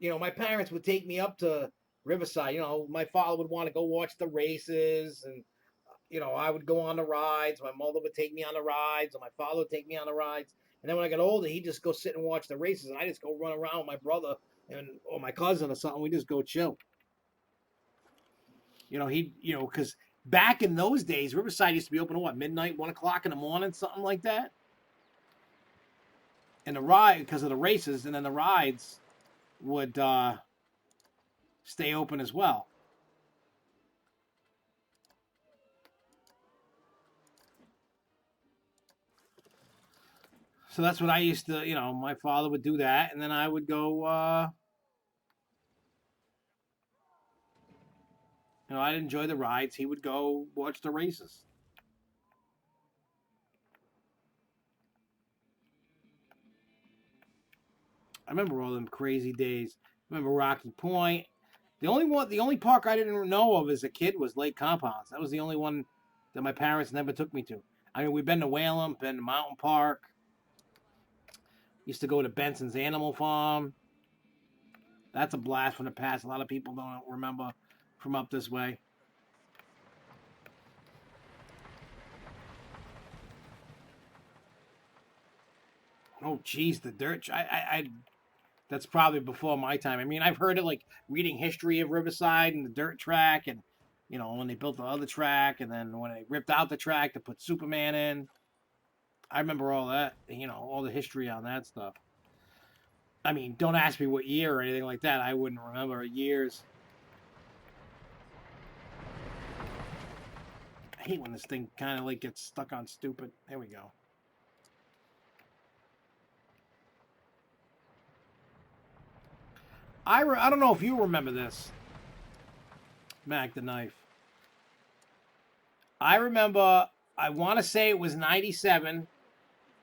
My parents would take me up to Riverside. My father would want to go watch the races, and I would go on the rides. My mother would take me on the rides, or my father would take me on the rides. And then when I got older, he'd just go sit and watch the races, and I just go run around with my brother or my cousin or something. We just go chill. Because back in those days, Riverside used to be open at what, midnight, 1 o'clock in the morning, something like that. And the ride, because of the races, and then the rides would stay open as well. So that's what I used to, my father would do that, and then I would go, I'd enjoy the rides. He would go watch the races. I remember all them crazy days. I remember Rocky Point. The only park I didn't know of as a kid was Lake Compounce. That was the only one that my parents never took me to. I mean, we've been to Whalum, been to Mountain Park. Used to go to Benson's Animal Farm. That's a blast from the past. A lot of people don't remember from up this way. Oh, geez, the dirt. That's probably before my time. I mean, I've heard it like reading history of Riverside and the dirt track, and when they built the other track, and then when they ripped out the track to put Superman in. I remember all that. All the history on that stuff. I mean, don't ask me what year or anything like that. I wouldn't remember years. I hate when this thing kind of like gets stuck on stupid. There we go. I don't know if you remember this, Mac the Knife. I remember, I want to say it was 97.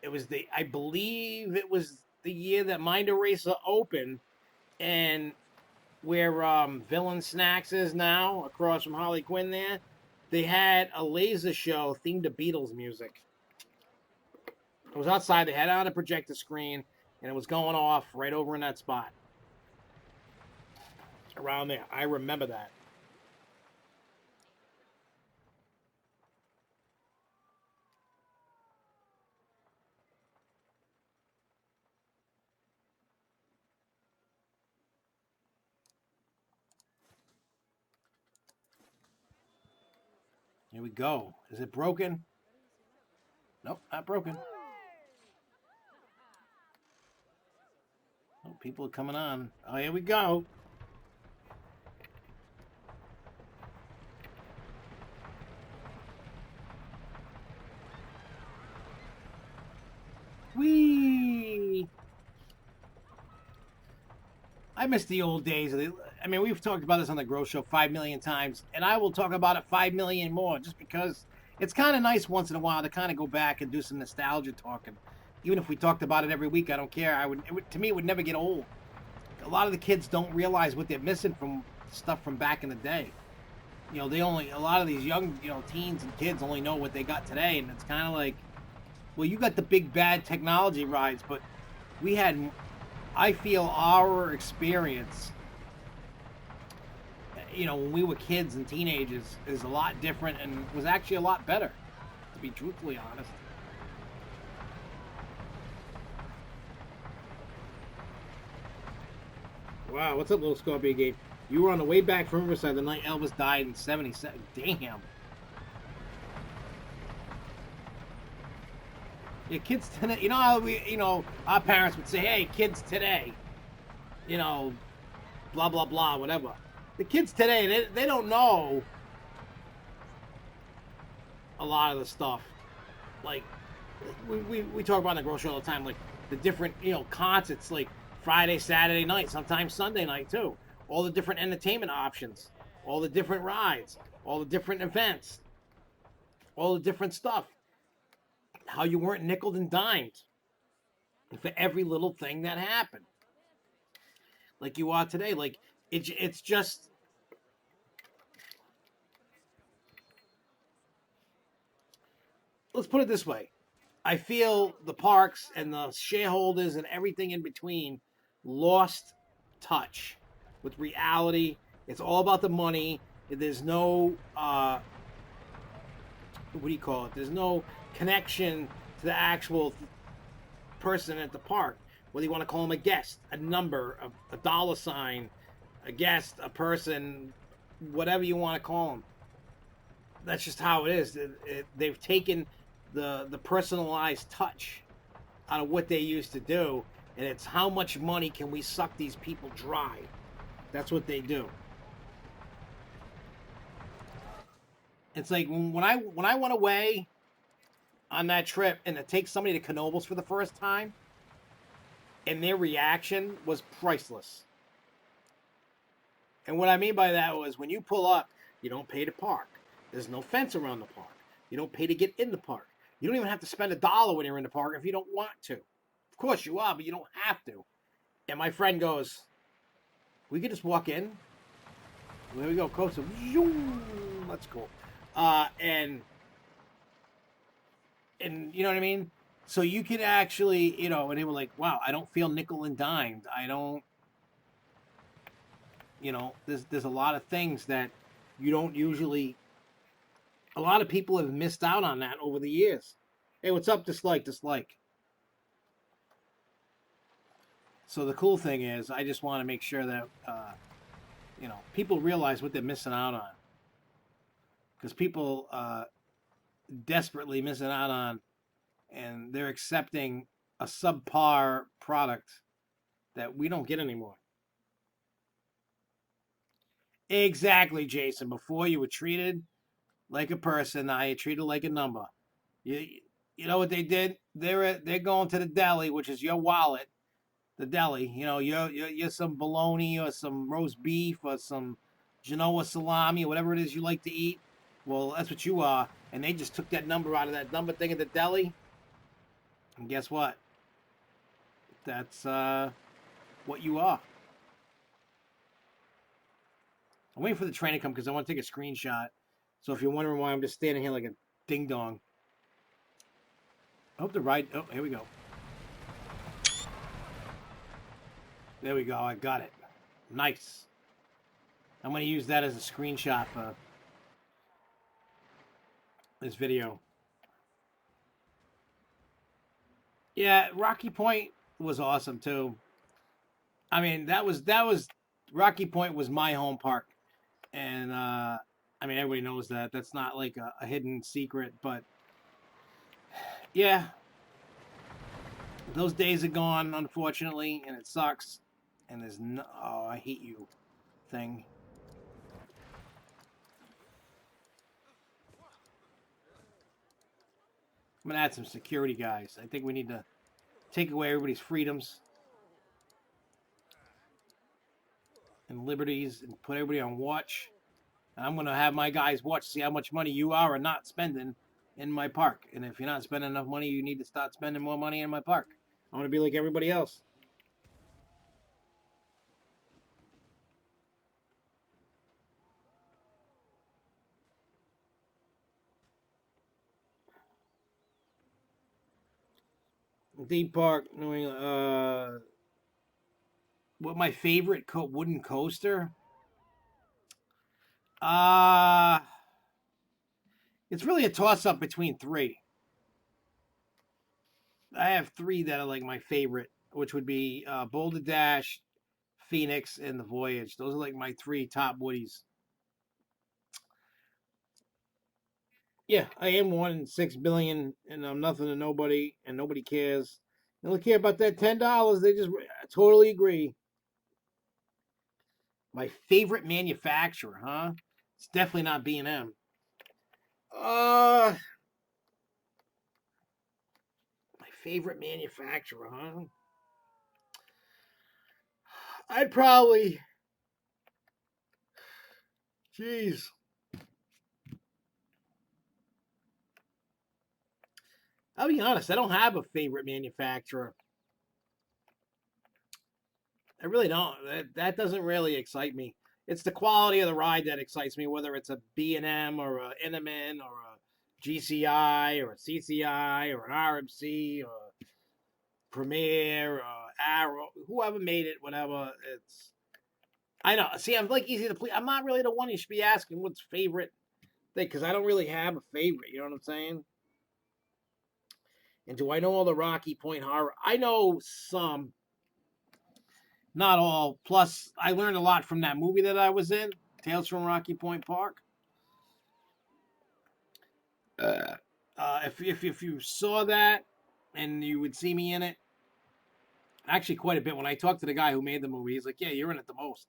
I believe it was the year that Mind Eraser opened, and where Villain Snacks is now, across from Harley Quinn there, they had a laser show themed to Beatles music. It was outside, they had it on a projector screen, and it was going off right over in that spot. Around there. I remember that. Here we go. Is it broken? Nope, not broken. Oh, people are coming on. Oh, here we go. Whee! I miss the old days. I mean, we've talked about this on the Grow Show 5 million times, and I will talk about it 5 million more just because it's kind of nice once in a while to kind of go back and do some nostalgia talking. Even if we talked about it every week, I don't care. To me, it would never get old. A lot of the kids don't realize what they're missing from stuff from back in the day. A lot of these young, teens and kids only know what they got today, and it's kind of like, well, you got the big bad technology rides, but we had, I feel our experience, when we were kids and teenagers is a lot different and was actually a lot better, to be truthfully honest. Wow, what's up, little Scorpion Gate? You were on the way back from Riverside the night Elvis died in '77. Damn. Yeah, kids today. How our parents would say, "Hey, kids today," blah blah blah, whatever. The kids today, they don't know a lot of the stuff. Like we talk about in the Grow Show all the time, like the different concerts, like Friday, Saturday night, sometimes Sunday night too. All the different entertainment options, all the different rides, all the different events, all the different stuff. How you weren't nickeled and dimed for every little thing that happened. like you are today. Like it's just, let's put it this way. I feel the parks and the shareholders and everything in between lost touch with reality. It's all about the money. There's no what do you call it? There's no connection to the actual person at the park. Whether you want to call them a guest, a number, a dollar sign, a guest, a person, whatever you want to call them. That's just how it is. They've taken the personalized touch out of what they used to do, and it's how much money can we suck these people dry. That's what they do. It's like when I went away on that trip and to take somebody to Knoebels for the first time, and their reaction was priceless. And what I mean by that was when you pull up, you don't pay to park. There's no fence around the park. You don't pay to get in the park. You don't even have to spend $1 when you're in the park if you don't want to. Of course you are, but you don't have to. And my friend goes, we could just walk in. There we go, coaster. Let's go. And you know what I mean? So you can actually, and they were like, wow, I don't feel nickel and dimed. I don't, there's a lot of things that you don't usually, a lot of people have missed out on that over the years. Hey, what's up, dislike? So the cool thing is, I just want to make sure that, people realize what they're missing out on. Because people desperately missing out on, and they're accepting a subpar product that we don't get anymore. Exactly, Jason. Before you were treated like a person, now you're treated like a number. You know what they did? They're going to the deli, which is your wallet. The deli, you're some bologna or some roast beef or some Genoa salami or whatever it is you like to eat. Well, that's what you are. And they just took that number out of that number thing at the deli. And guess what? That's what you are. I'm waiting for the train to come because I want to take a screenshot. So if you're wondering why I'm just standing here like a ding dong. I hope the ride. Oh, here we go. There we go. I got it. Nice. I'm going to use that as a screenshot for this video. Yeah, Rocky Point was awesome too. I mean, that was Rocky Point was my home park, and I mean everybody knows that. That's not like a hidden secret, but yeah, those days are gone, unfortunately, and it sucks. And there's no, oh, I hate you thing. I'm gonna add some security guys. I think we need to take away everybody's freedoms and liberties and put everybody on watch. And I'm gonna have my guys watch, see how much money you are or not spending in my park. And if you're not spending enough money, you need to start spending more money in my park. I want to be like everybody else. Theme park, New England. What my favorite wooden coaster? Uh it's really a toss up between three. I have three that are like my favorite, which would be Boulder Dash, Phoenix, and the Voyage. Those are like my three top woodies. Yeah, I am 1 in 6 billion, and I'm nothing to nobody, and nobody cares. They don't care about that $10. They just I totally agree. My favorite manufacturer, huh? It's definitely not B&M. My favorite manufacturer, huh? I'd probably, jeez. I'll be honest, I don't have a favorite manufacturer. I really don't. That doesn't really excite me. It's the quality of the ride that excites me, whether it's a B&M or a Intamin or a GCI or a CCI or an RMC or a Premier or Arrow, whoever made it, whatever. It's I know. See, I'm like easy to please. I'm not really the one you should be asking what's favorite thing because I don't really have a favorite. You know what I'm saying? And do I know all the Rocky Point horror? I know some, not all. Plus, I learned a lot from that movie that I was in, Tales from Rocky Point Park. If you saw that and you would see me in it, actually quite a bit. When I talked to the guy who made the movie, he's like, "Yeah, you're in it the most."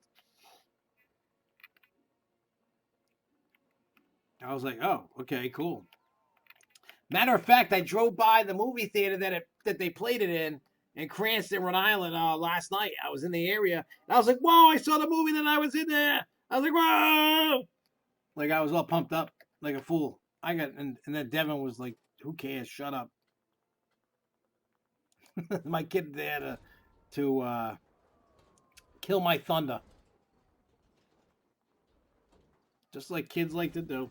I was like, "Oh, okay, cool." Matter of fact, I drove by the movie theater that they played it in Cranston, Rhode Island, last night. I was in the area, and I was like, "Whoa! I saw the movie that I was in there." I was like, "Whoa!" Like I was all pumped up, like a fool. And then Devin was like, "Who cares? Shut up." My kid there to kill my thunder, just like kids like to do.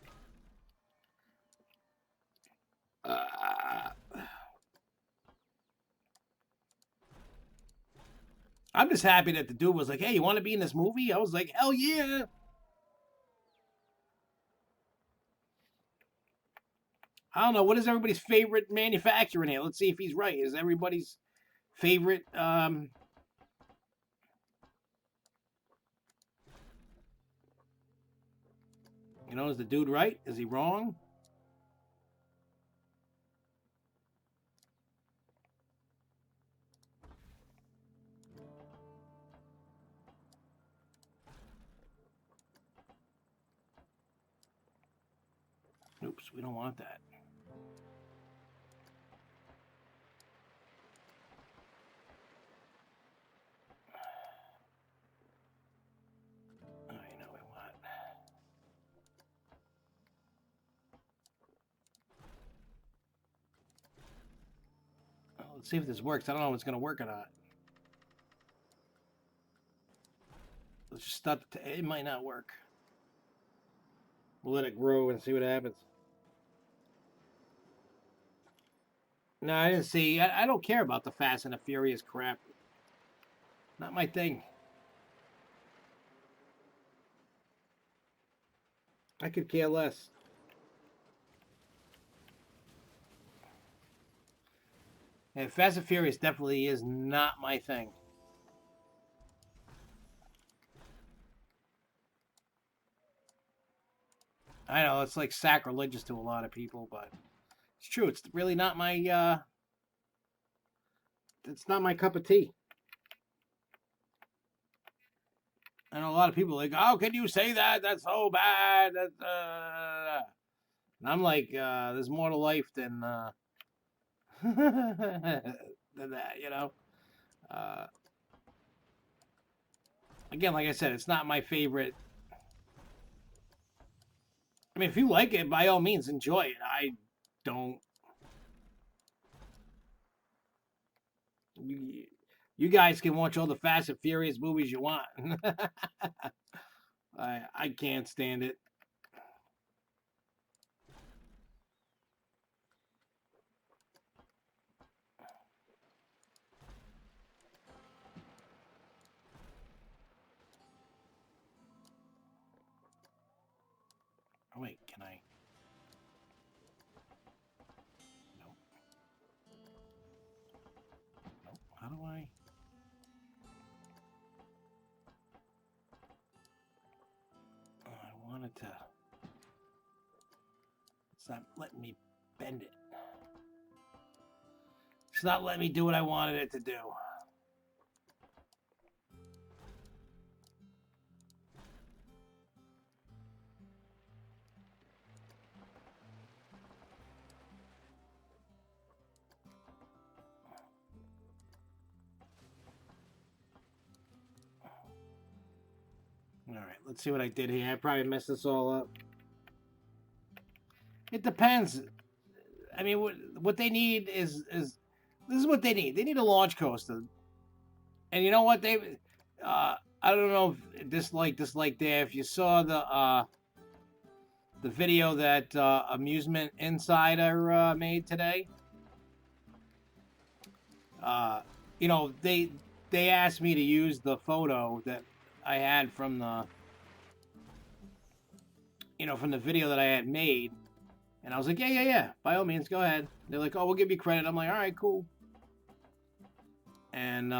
Uh, I'm just happy that the dude was like, "Hey, you want to be in this movie?" I was like, "Hell yeah!" I don't know what is everybody's favorite manufacturer in here. Let's see if he's right. Is everybody's favorite? Is the dude right? Is he wrong? Oops, we don't want that. I know we want. Well, let's see if this works. I don't know if it's going to work or not. Let's just stop. It might not work. We'll let it grow and see what happens. No, I didn't see. I don't care about the Fast and the Furious crap. Not my thing. I could care less. And Fast and Furious definitely is not my thing. I know it's like sacrilegious to a lot of people, but it's true. It's really not my. It's not my cup of tea. I know a lot of people are like, how can you say that? That's so bad. And I'm like, there's more to life than than that. Uh, again, like I said, it's not my favorite. I mean, if you like it, by all means, enjoy it. I don't. You, you guys can watch all the Fast and Furious movies you want. I can't stand it. Oh, wait, can I? No, no. How do I? Oh, I wanted to. It's not letting me bend it. It's not letting me do what I wanted it to do. All right, let's see what I did here. I probably messed this all up. It depends. I mean, what they need is this is what they need. They need a launch coaster, and you know what they I don't know if dislike there. If you saw the video that Amusement Insider made today, uh, you know they asked me to use the photo that I had from the from the video that I had made, and I was like, yeah, by all means, go ahead. They're like, oh, we'll give you credit. I'm like, all right, cool. And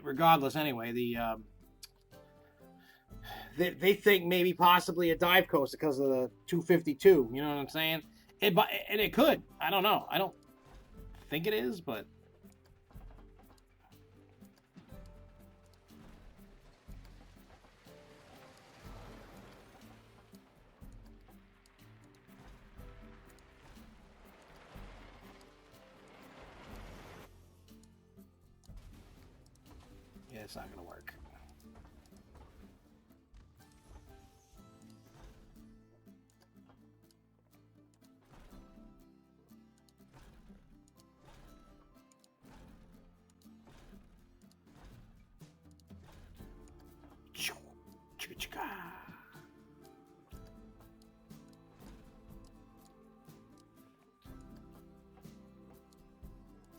regardless, anyway, they think maybe possibly a dive coaster because of the 252. You know what I'm saying? And it could. I don't know. I don't think it is, but yeah, it's not gonna work.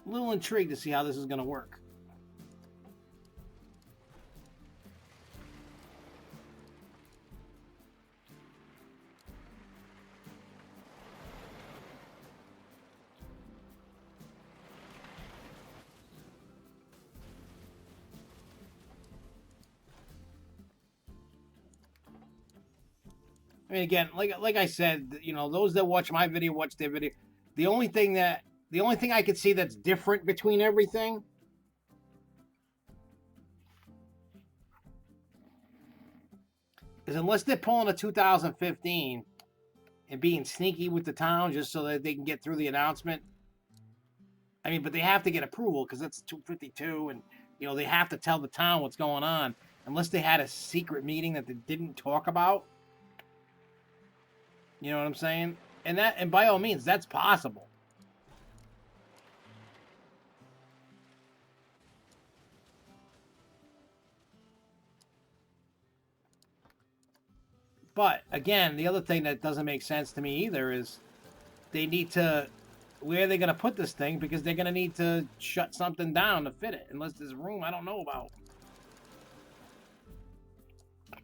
A little intrigued to see how this is gonna work. I mean, again, like I said, those that watch my video watch their video. The only thing that the only thing I could see that's different between everything is unless they're pulling a 2015 and being sneaky with the town just so that they can get through the announcement. I mean, but they have to get approval because it's 252, and they have to tell the town what's going on. Unless they had a secret meeting that they didn't talk about. You know what I'm saying? And by all means, that's possible. But again, the other thing that doesn't make sense to me either is they need to where are they going to put this thing because they're going to need to shut something down to fit it unless there's room I don't know about.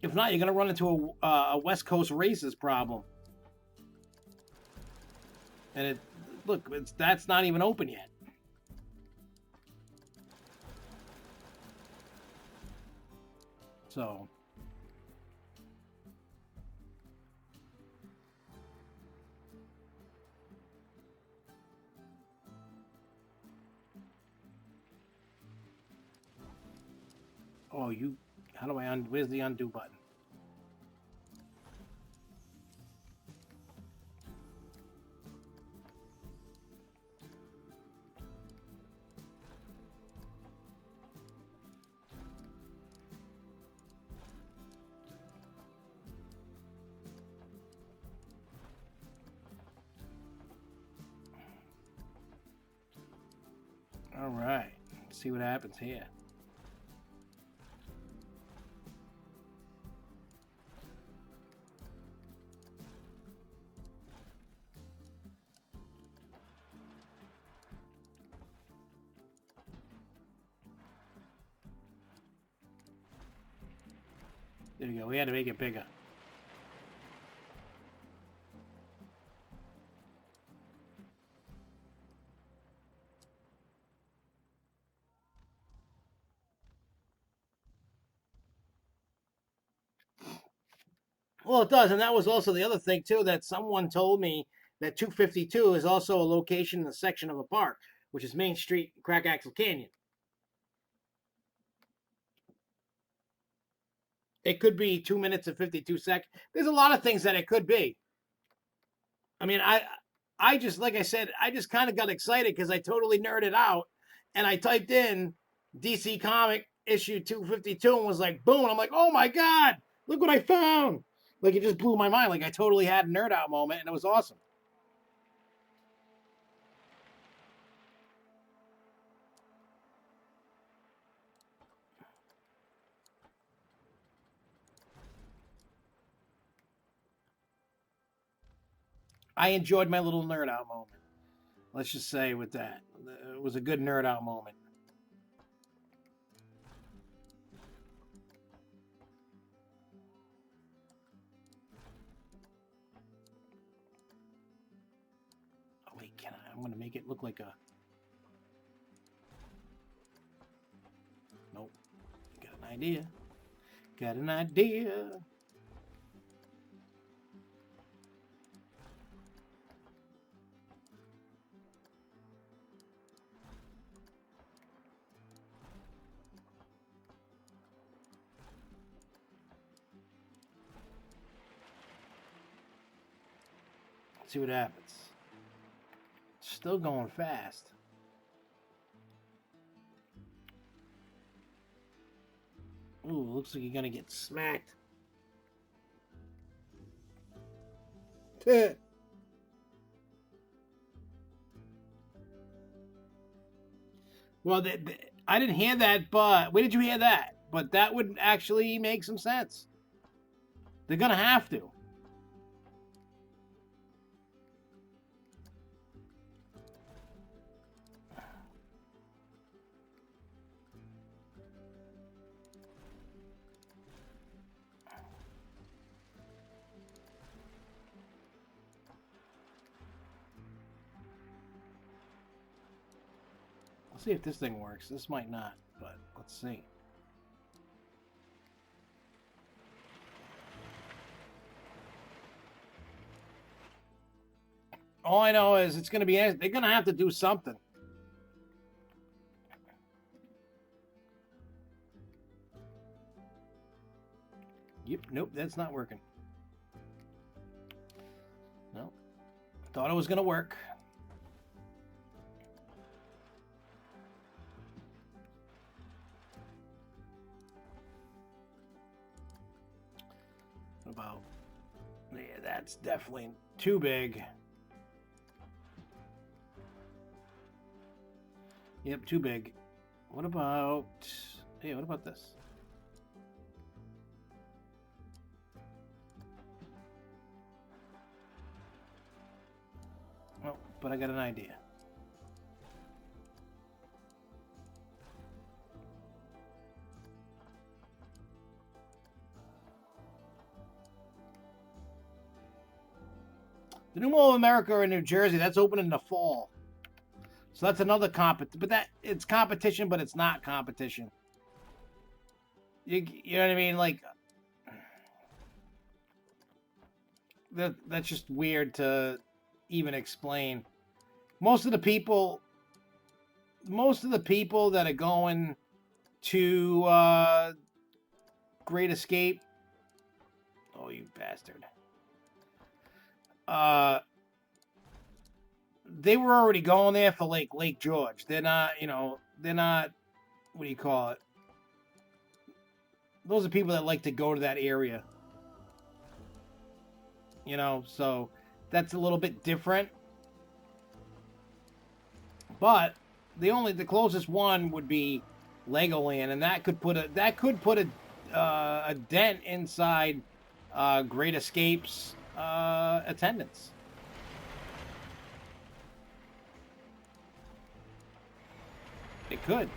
If not, you're going to run into a West Coast races problem. And that's not even open yet. So oh, how do I where's the undo button? All right, let's see what happens here. There you go. We had to make it bigger. Well, it does, and that was also the other thing too that someone told me that 252 is also a location in a section of a park, which is Main Street, Crack Axle Canyon. It could be 2 minutes and 52 seconds. There's a lot of things that it could be. I mean, I just like I said, I just kind of got excited because I totally nerded out, and I typed in DC Comic issue 252 and was like, boom! I'm like, oh my god, look what I found! Like it just blew my mind. Like I totally had a nerd out moment, and it was awesome. I enjoyed my little nerd out moment. Let's just say with that, it was a good nerd out moment. Oh wait, can I? I'm gonna make it look like a. Nope. Got an idea. Got an idea. Let's see what happens. Still going fast. Ooh, looks like you're gonna get smacked. Well, I didn't hear that, but where did you hear that? But that would actually make some sense. They're gonna have to. Let's see if this thing works. This might not, but let's see. All I know is it's gonna be. They're gonna have to do something. Yep. Nope. That's not working. No. Thought it was gonna work. What about? Yeah, that's definitely too big. Yep, too big. What about? Hey, what about this? Oh, but I got an idea. The New Mall of America in New Jersey, that's open in the fall. So that's another but that it's competition, but it's not competition. You know what I mean? Like that's just weird to even explain. Most of the people that are going to Great Escape. Oh, you bastard. They were already going there for Lake George. They're not, they're not, what do you call it? Those are people that like to go to that area. So that's a little bit different. But the closest one would be Legoland, and that could put a dent inside Great Escape's attendance. It could.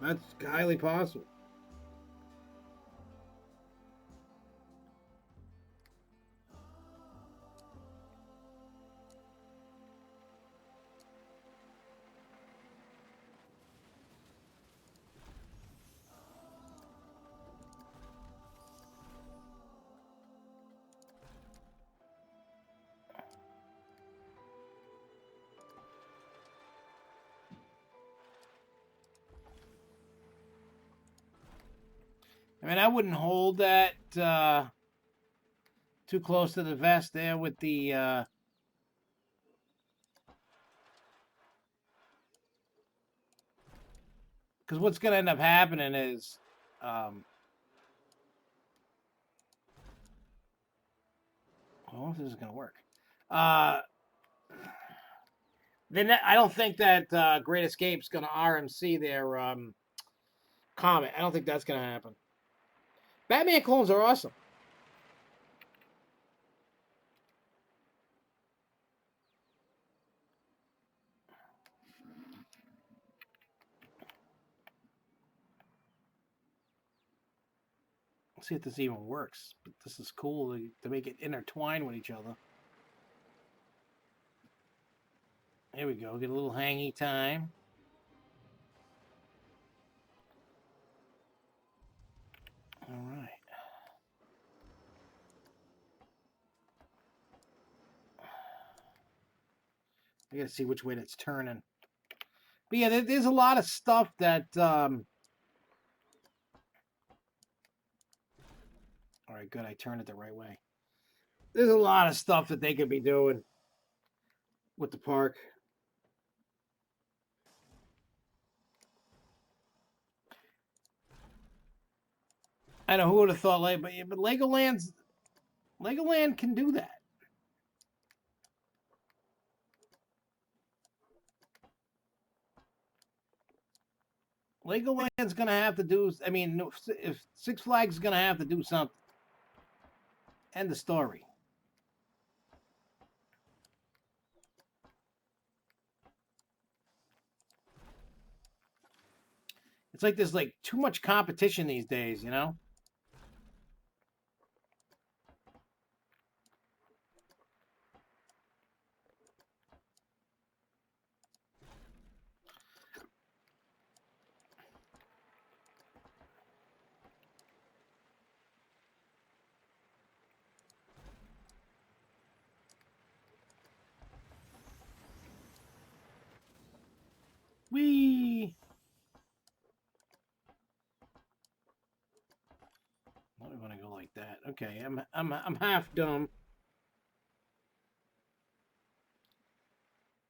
That's highly possible. I mean, I wouldn't hold that too close to the vest there with the. Because what's going to end up happening is. I don't know if this is going to work. Then I don't think that Great Escape's going to RMC their Comet. I don't think that's going to happen. Batman clones are awesome. Let's see if this even works. But this is cool to make it intertwine with each other. There we go. Get a little hangy time. All right. I gotta see which way that's turning. But yeah, there's a lot of stuff that. All right, good. I turned it the right way. There's a lot of stuff that they could be doing with the park. I know who would have thought, like, but Legoland can do that. Legoland's gonna have to do. I mean, if Six Flags is gonna have to do something. End the story. It's like there's like too much competition these days, you know? We. Why do I want to go like that? Okay, I'm half dumb.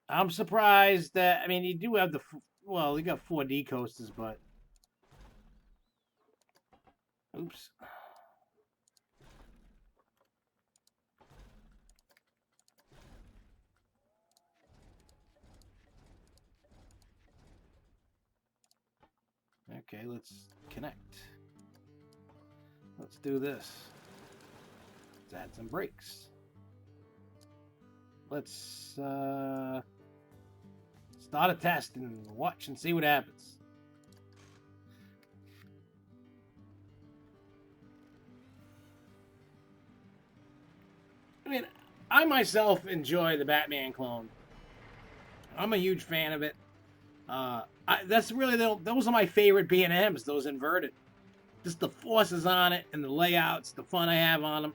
I'm surprised that, I mean, you do have well, you got 4D coasters, but oops. Okay, let's connect. Let's do this. Let's add some brakes. Let's start a test and watch and see what happens. I mean, I myself enjoy the Batman clone. I'm a huge fan of it. That's really those are my favorite B&Ms. Those inverted, just the forces on it and the layouts, the fun I have on them.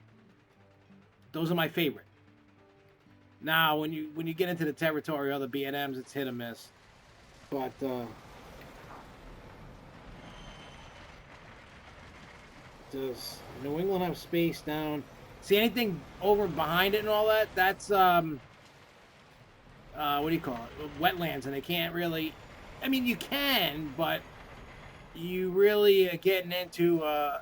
Those are my favorite. Now, when you get into the territory of the B&Ms, it's hit or miss. But does New England have space down? See anything over behind it and all that? That's what do you call it? Wetlands, and they can't really. I mean, you can, but you really are getting into a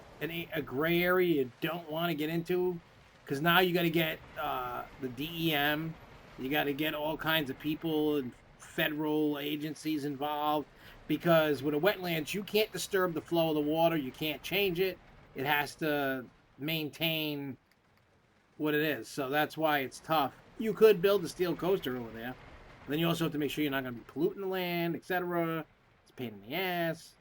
gray area you don't want to get into, because now you got to get the DEM, you got to get all kinds of people and federal agencies involved, because with a wetlands you can't disturb the flow of the water, you can't change it, it has to maintain what it is, so that's why it's tough. You could build a steel coaster over there, then you also have to make sure you're not going to be polluting the land, etc. It's a pain in the ass.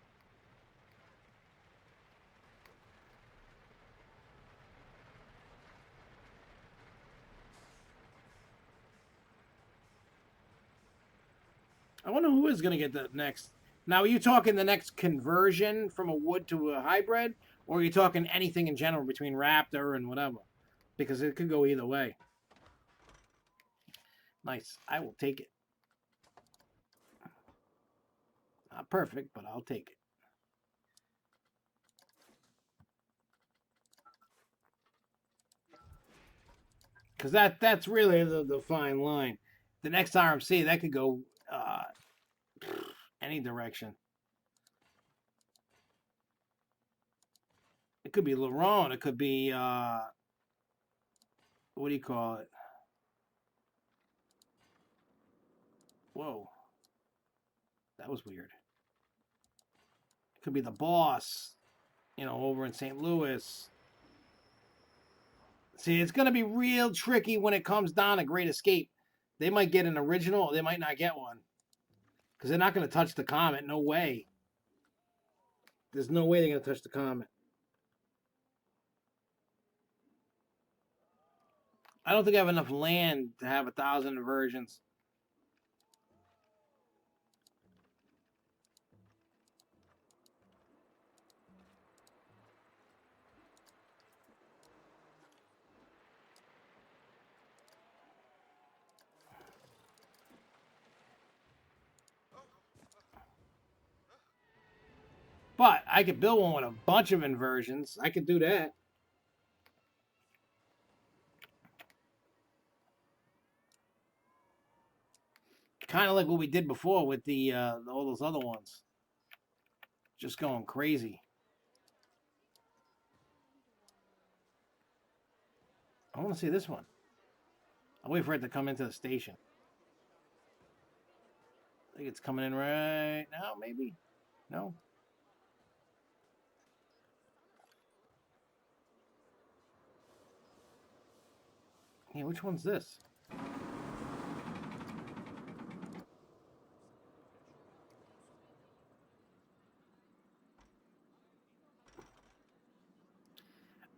I wonder who is going to get the next. Now, are you talking the next conversion from a wood to a hybrid, or are you talking anything in general between Raptor and whatever? Because it could go either way. Nice. I will take it. Not perfect, but I'll take it. Because that's really the fine line. The next RMC, that could go any direction. It could be Laron. It could be what do you call it? Whoa, that was weird. It could be the boss, you know, over in St. Louis. See, it's going to be real tricky when it comes down to Great Escape. They might get an original, or they might not get one. Because they're not going to touch the Comet. No way. There's no way they're going to touch the Comet. I don't think I have enough land to have 1,000 inversions. But I could build one with a bunch of inversions. I could do that. Kind of like what we did before with the all those other ones. Just going crazy. I want to see this one. I'll wait for it to come into the station. I think it's coming in right now, maybe? No? Yeah, which one's this?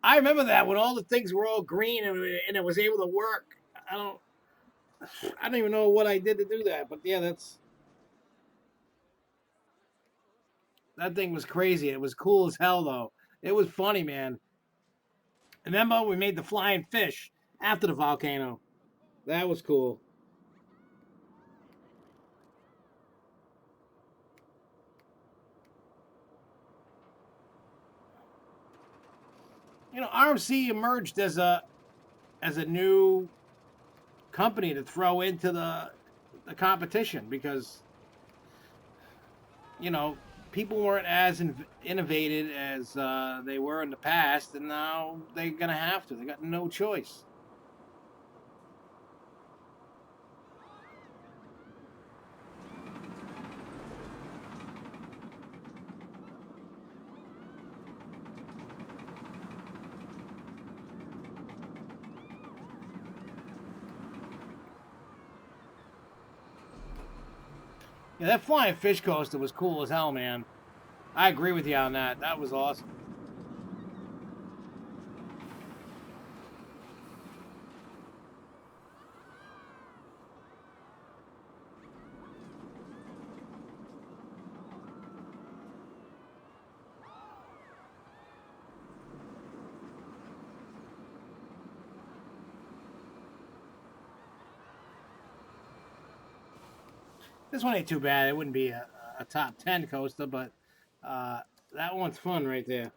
I remember that when all the things were all green and it was able to work. I don't I don't even know what I did to do that, but yeah, that thing was crazy. It was cool as hell though. It was funny, man. Remember we made the flying fish after the volcano. That was cool. You know, RMC emerged as a new company to throw into the competition because you know people weren't as innovated as they were in the past, and now they're gonna have to. They got no choice. Yeah, that flying fish coaster was cool as hell, man. I agree with you on that. That was awesome. This one ain't too bad. It wouldn't be a top 10 coaster, but uh, that one's fun right there.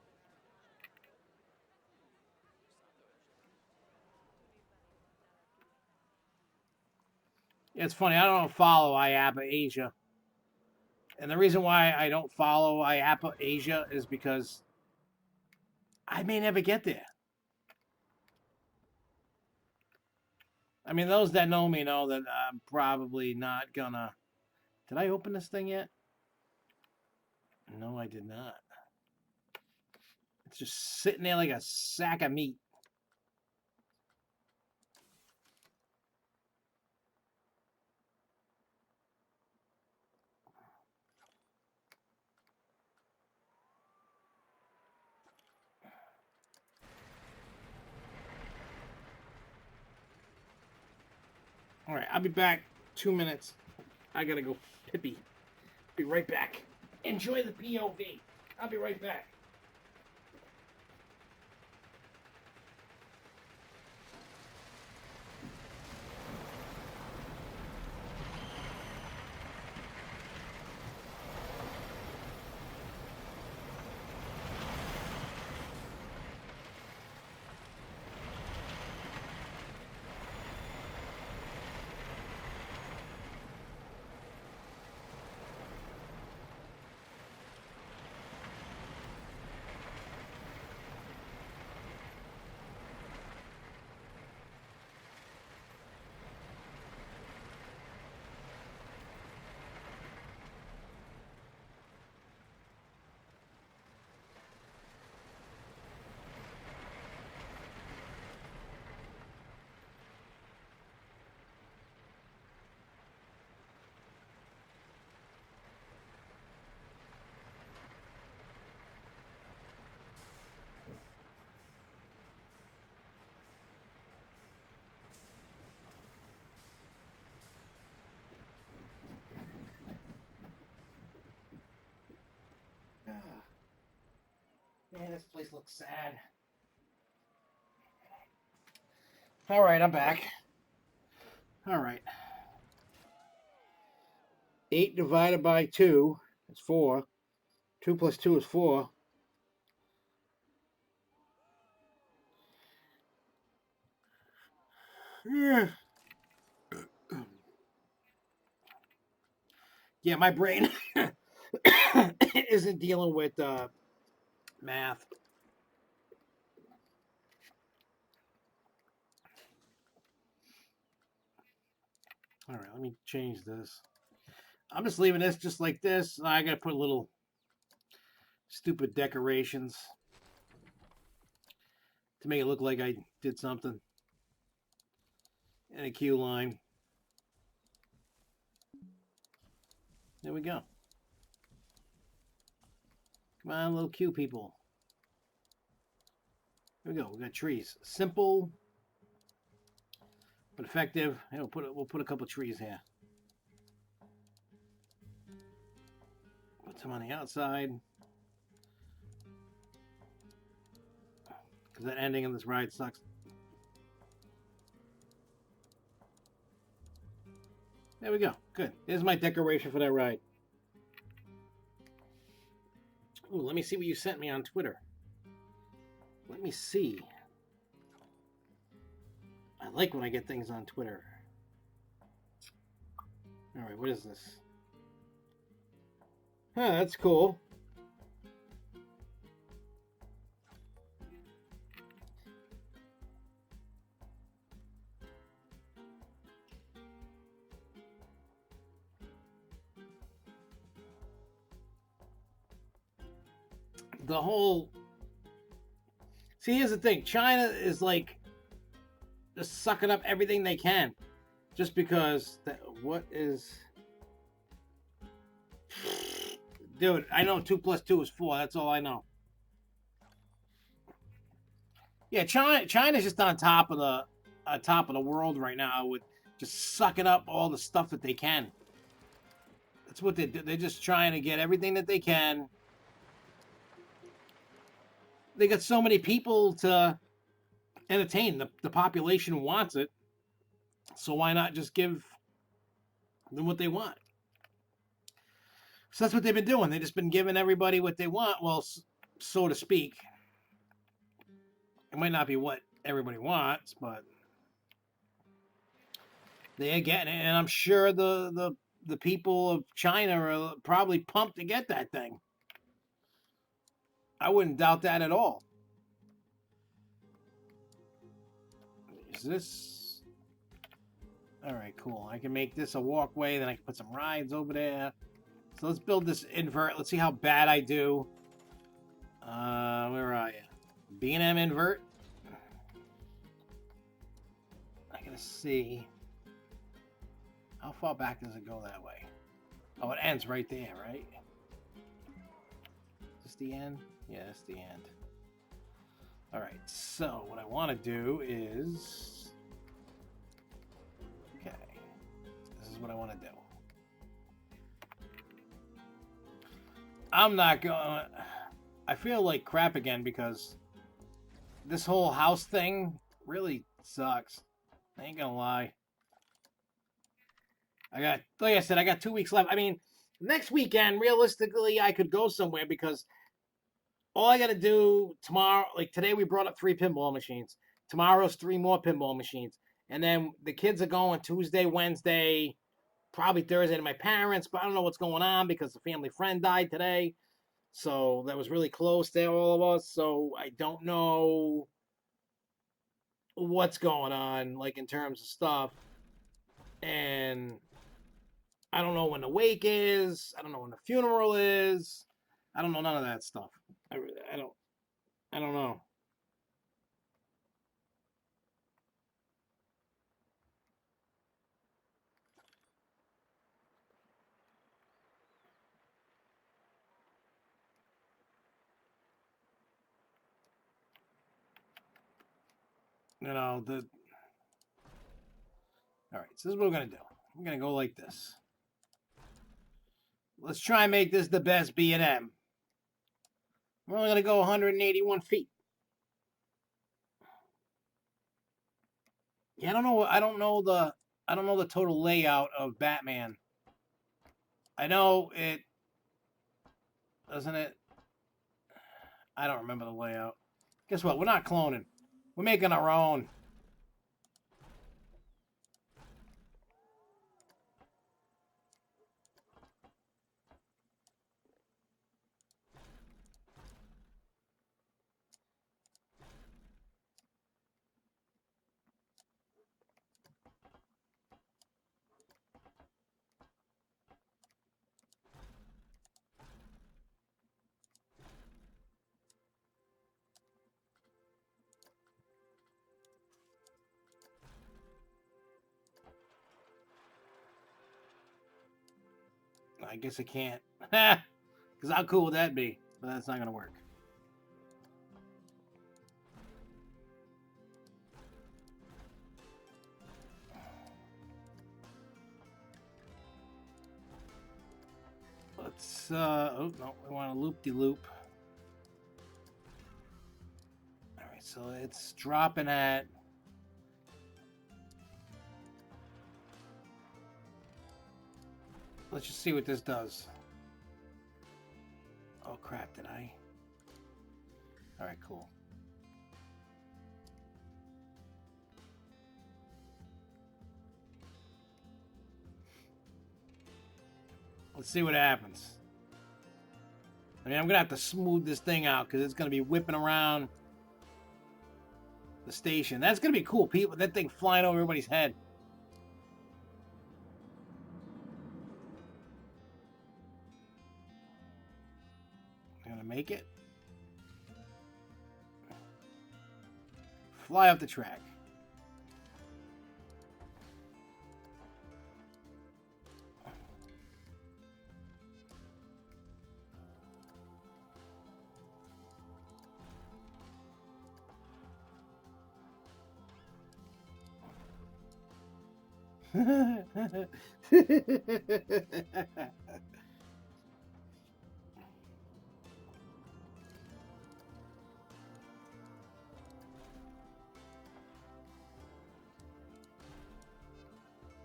Yeah, it's funny. I don't follow IAPA Asia. And the reason why I don't follow IAPA Asia is because I may never get there. I mean, those that know me know that I'm probably not gonna. Did I open this thing yet? No, I did not. It's just sitting there like a sack of meat. All right, I'll be back 2 minutes. I gotta go pippy. Be right back. Enjoy the POV. I'll be right back. This place looks sad. All right, I'm back. All right. 8 divided by 2 is 4. 2 plus 2 is 4. Yeah, my brain isn't dealing with math. All right, let me change this. I'm just leaving this just like this. I gotta put little stupid decorations to make it look like I did something. And a queue line. There we go. Come on, little queue people. Here we go. We got trees. Simple but effective. Hey, we'll put a couple trees here. Put some on the outside. Because that ending of this ride sucks. There we go. Good. There's my decoration for that ride. Ooh, let me see what you sent me on Twitter. Let me see. I like when I get things on Twitter. Alright, what is this? Huh, that's cool. The whole... See, here's the thing. China is like just sucking up everything they can. Just because... What is... Dude, I know 2 plus 2 is 4. That's all I know. Yeah, China's just on top of the world right now with just sucking up all the stuff that they can. That's what they do. They're just trying to get everything that they can. They got so many people to entertain. The population wants it. So why not just give them what they want? So that's what they've been doing. They've just been giving everybody what they want. Well, so to speak. It might not be what everybody wants, but they're getting it. And I'm sure the people of China are probably pumped to get that thing. I wouldn't doubt that at all. Is this... Alright, cool. I can make this a walkway, then I can put some rides over there. So let's build this invert. Let's see how bad I do. Where are you? B&M invert. I gotta see. How far back does it go that way? Oh, it ends right there, right? Is this the end? Yeah, that's the end. Alright, so what I want to do is... Okay. This is what I want to do. I'm not going... I feel like crap again because this whole house thing really sucks. I ain't gonna lie. Like I said, I got 2 weeks left. I mean, next weekend, realistically, I could go somewhere because all I got to do tomorrow, like today we brought up 3 pinball machines. Tomorrow's 3 more pinball machines. And then the kids are going Tuesday, Wednesday, probably Thursday to my parents, but I don't know what's going on because a family friend died today. So that was really close to all of us. So I don't know what's going on, like in terms of stuff. And I don't know when the wake is. I don't know when the funeral is. I don't know none of that stuff. I don't know. You know, all right, so this is what we're going to do. We're going to go like this. Let's try and make this the best B&M. We're only gonna go 181 feet. Yeah, I don't know. I don't know the total layout of Batman. I know it doesn't it. I don't remember the layout. Guess what? We're not cloning. We're making our own. I guess I can't. Because how cool would that be? But that's not going to work. Let's, oh, no, we want to loop-de-loop. All right, so it's dropping at... Let's just see what this does. Oh, crap, did I? All right, cool. Let's see what happens. I mean, I'm going to have to smooth this thing out because it's going to be whipping around the station. That's going to be cool, people. That thing flying over everybody's head. I'm going to make it. Fly off the track.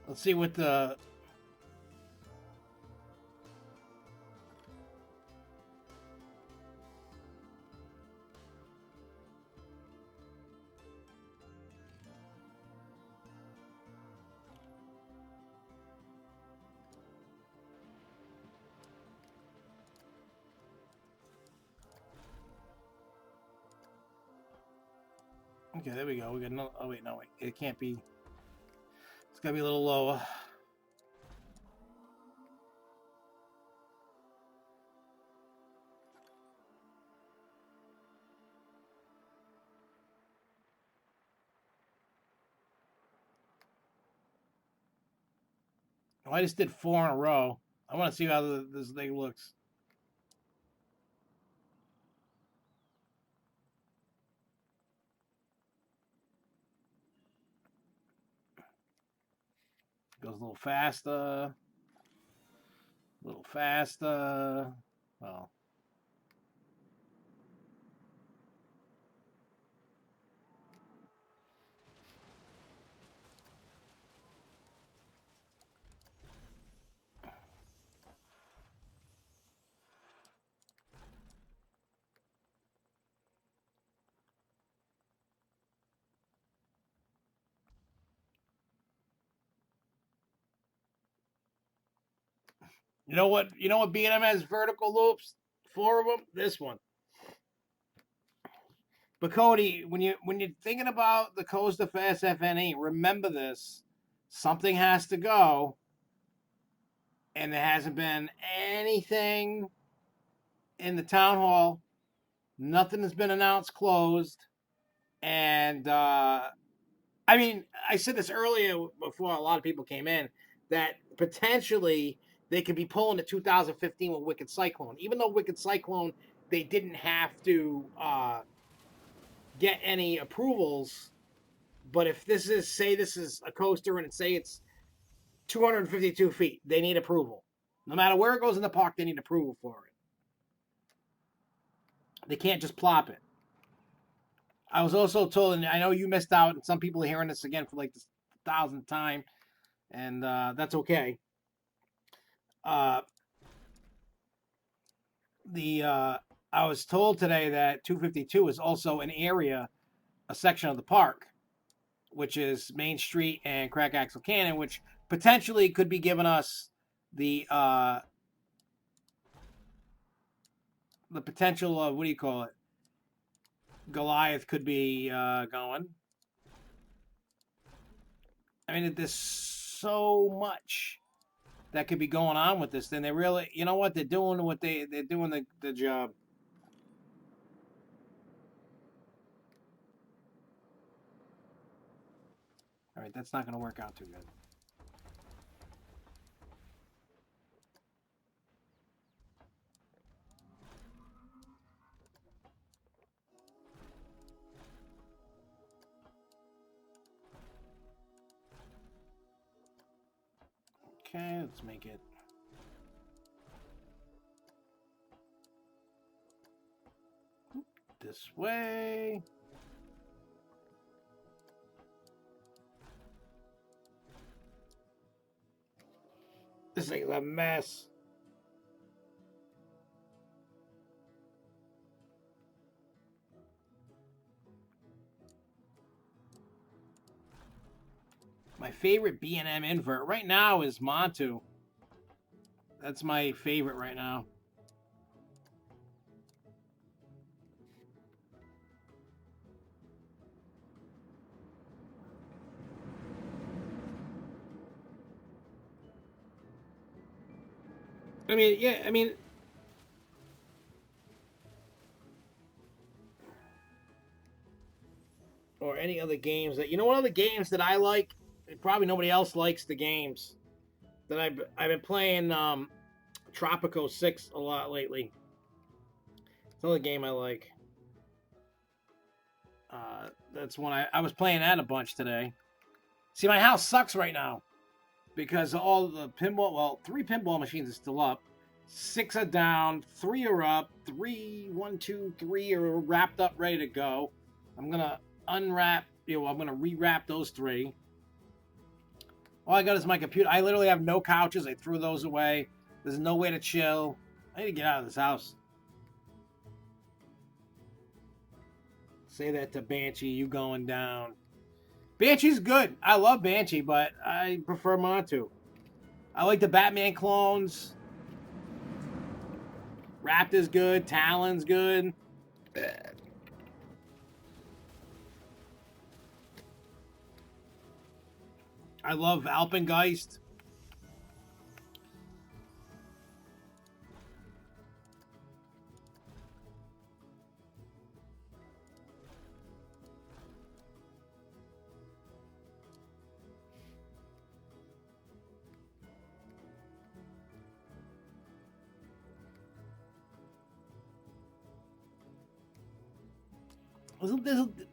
Let's see what the... Okay, there we go. We got another... Oh, wait, no, wait. It can't be... It's got to be a little lower. Oh, I just did 4 in a row. I want to see how this thing looks. Goes a little faster. A little faster. Well... You know what? You know what B&M has vertical loops? 4 of them. This one. But Cody, when you're thinking about the Coaster Fast FNE, remember this: something has to go, and there hasn't been anything in the town hall. Nothing has been announced closed, and I mean, I said this earlier before a lot of people came in that potentially they could be pulling the 2015 with Wicked Cyclone, even though Wicked Cyclone they didn't have to get any approvals. But if this is, say, this is a coaster and say it's 252 feet, they need approval. No matter where it goes in the park, they need approval for it. They can't just plop it. I was also told, and I know you missed out, and some people are hearing this again for like the thousandth time, and that's okay. Uh, the I was told today that 252 is also an area, a section of the park, which is Main Street and Crack Axle Canyon, which potentially could be giving us the potential of, what do you call it? Goliath could be going. I mean, there's so much that could be going on with this. Then they really, you know what? They're doing what they're doing the job. All right, that's not going to work out too good. Okay, let's make it. This way. This thing's a mess. My favorite B&M invert right now is Montu. That's my favorite right now. I mean, yeah, I mean, or any other games that, you know, one of the games that I like, probably nobody else likes the games that I've been playing Tropico 6 a lot lately. It's another game I like. That's one I was playing that a bunch today. See, my house sucks right now because all the pinball, well, 3 pinball machines are still up. 6 are down, 3 are up, 3, 1, 2, 3 are wrapped up, ready to go. I'm gonna unwrap, I'm gonna rewrap those 3. All I got is my computer. I literally have no couches. I threw those away. There's no way to chill. I need to get out of this house. Say that to Banshee, you going down. Banshee's good. I love Banshee, but I prefer Montu. I like the Batman clones. Raptor's good. Talon's good. I love Alpengeist.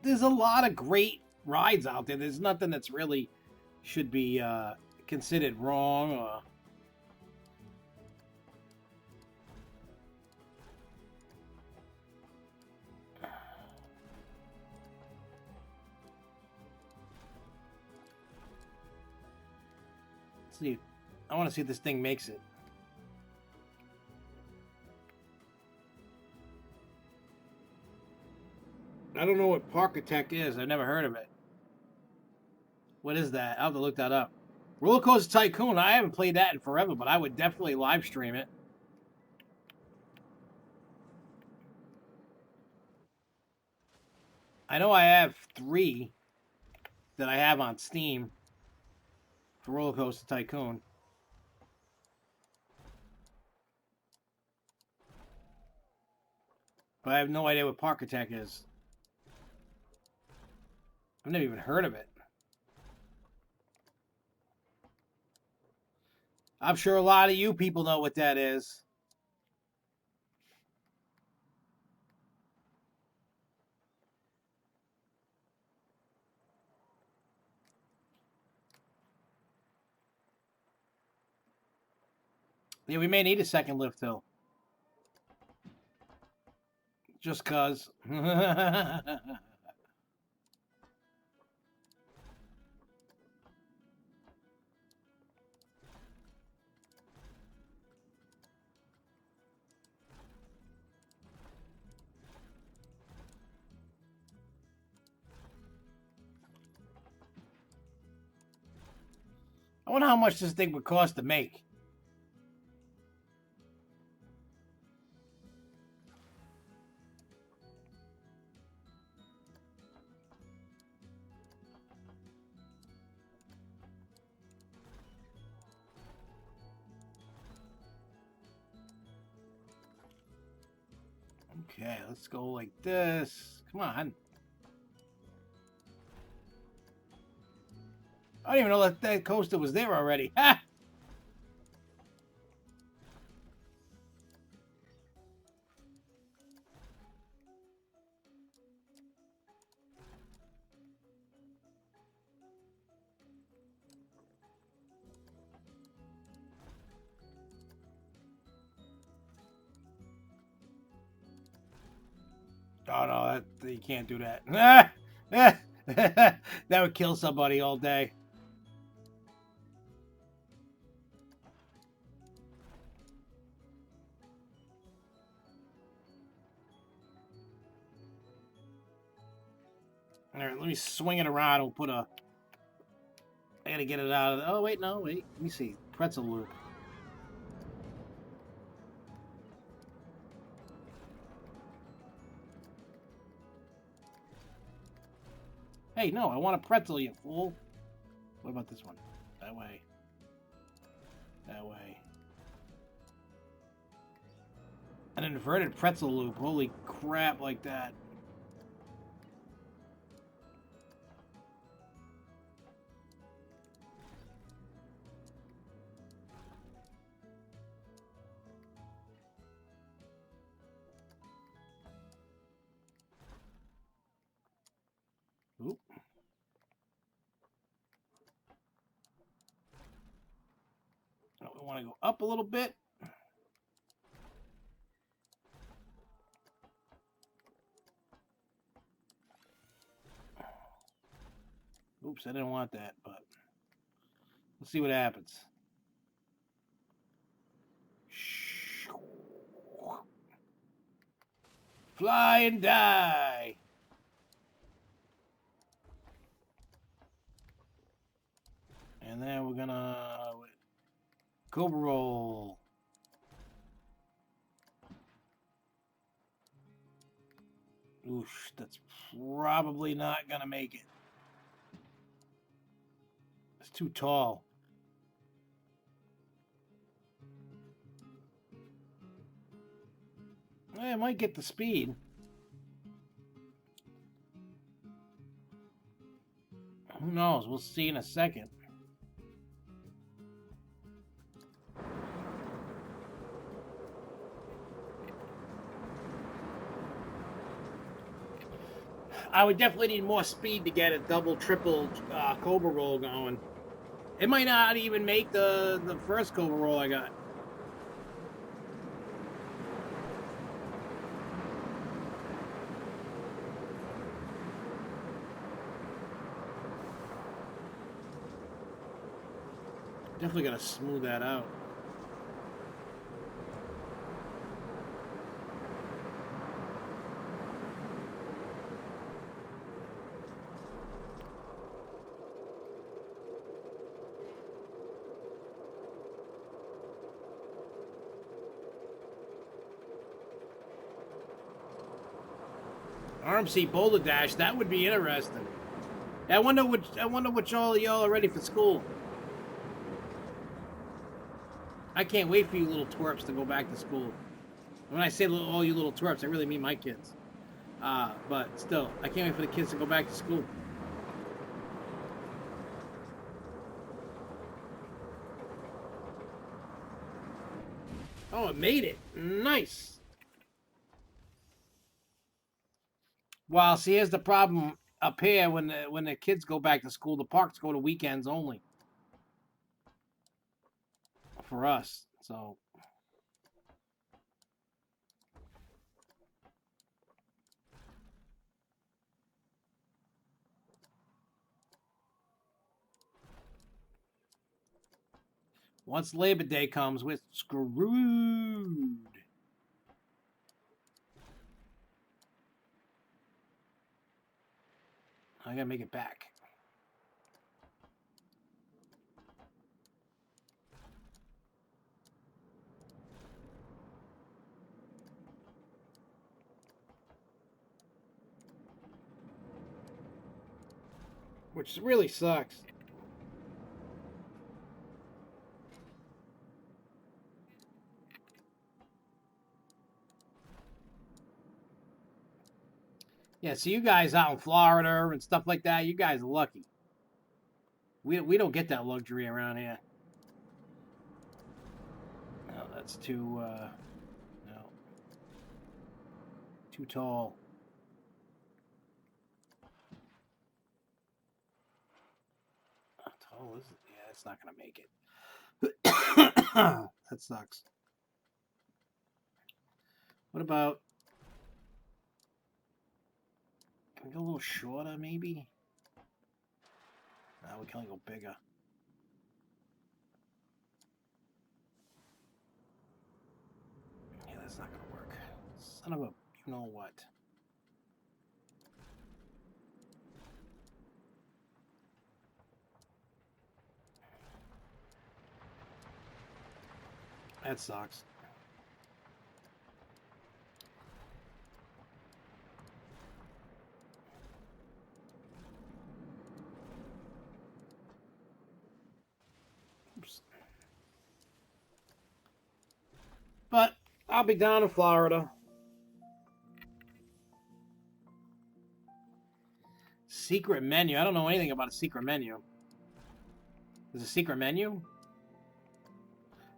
There's a lot of great rides out there. There's nothing that's really should be considered wrong. Let's see. I want to see if this thing makes it. I don't know what Parkitect is. I've never heard of it. What is that? I'll have to look that up. Roller Coaster Tycoon. I haven't played that in forever, but I would definitely live stream it. I know I have 3 that I have on Steam for Roller Coaster Tycoon. But I have no idea what Parkitect is. I've never even heard of it. I'm sure a lot of you people know what that is. Yeah, we may need a second lift hill. Just cause. I wonder how much this thing would cost to make. Okay, let's go like this. Come on. I didn't even know that coaster was there already. Ha! Oh no, you can't do that. That would kill somebody all day. All right, let me swing it around. We'll put a. I gotta get it out of. Oh wait, no, wait. Let me see. Pretzel loop. Hey, no, I want a pretzel, you fool. What about this one? That way. That way. An inverted pretzel loop. Holy crap, like that. Oop. Oh, we want to go up a little bit. Oops, I didn't want that, but let's see what happens. Fly and die. And then we're gonna Cobra roll. Oosh, that's probably not gonna make it. It's too tall. I might get the speed. Who knows? We'll see in a second. I would definitely need more speed to get a double, triple Cobra roll going. It might not even make the first Cobra roll I got. Definitely gotta smooth that out. RMC Boulder Dash, that would be interesting. I wonder which all of y'all are ready for school. I can't wait for you little twerps to go back to school. When I say all you little twerps, I really mean my kids. But still, I can't wait for the kids to go back to school. Oh, it made it. Nice. Well, see, here's the problem up here when the kids go back to school. The parks go to weekends only for us. So Once Labor Day comes, we're screwed. I gotta make it back. Which really sucks. Yeah, so you guys out in Florida and stuff like that, you guys are lucky. We don't get that luxury around here. No, that's too no. Too tall. How tall is it? Yeah, it's not gonna make it. That sucks. What about, can we go a little shorter maybe? No, we can only go bigger. Yeah, that's not gonna work. Son of a, you know what? That sucks. Oops. But I'll be down in Florida. Secret menu. I don't know anything about a secret menu. There's a secret menu?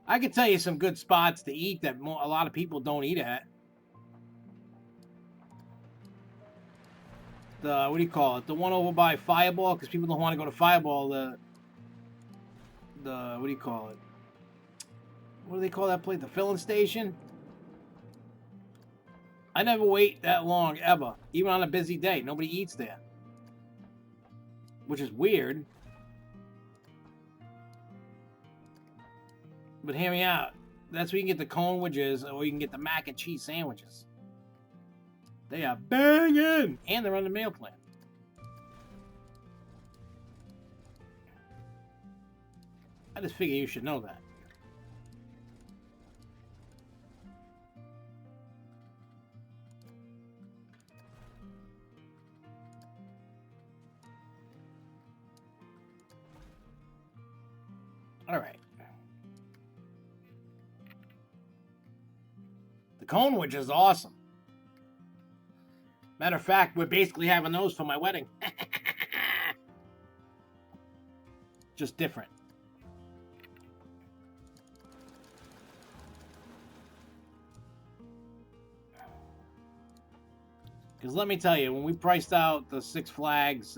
I could tell you some good spots to eat that a lot of people don't eat at. The, what do you call it? The one over by Fireball, because people don't want to go to Fireball. The what do you call it? What do they call that place? The filling station? I never wait that long, ever. Even on a busy day. Nobody eats there. Which is weird. But hear me out. That's where you can get the cone wedges, or you can get the mac and cheese sandwiches. They are banging! And they're on the meal plan. I just figure you should know that. Alright. The cone wedge is awesome. Matter of fact, we're basically having those for my wedding. Just different. Because let me tell you, when we priced out the Six Flags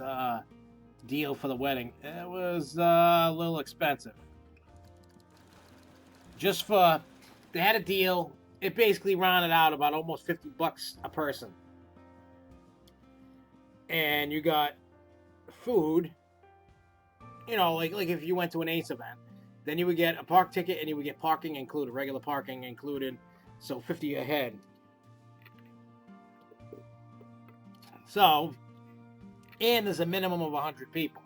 deal for the wedding, it was a little expensive. Just for, they had a deal, it basically rounded out about almost $50 a person. And you got food, you know, like if you went to an Ace event, then you would get a park ticket and you would get parking included, regular parking included, so $50 a head. So, and there's a minimum of 100 people.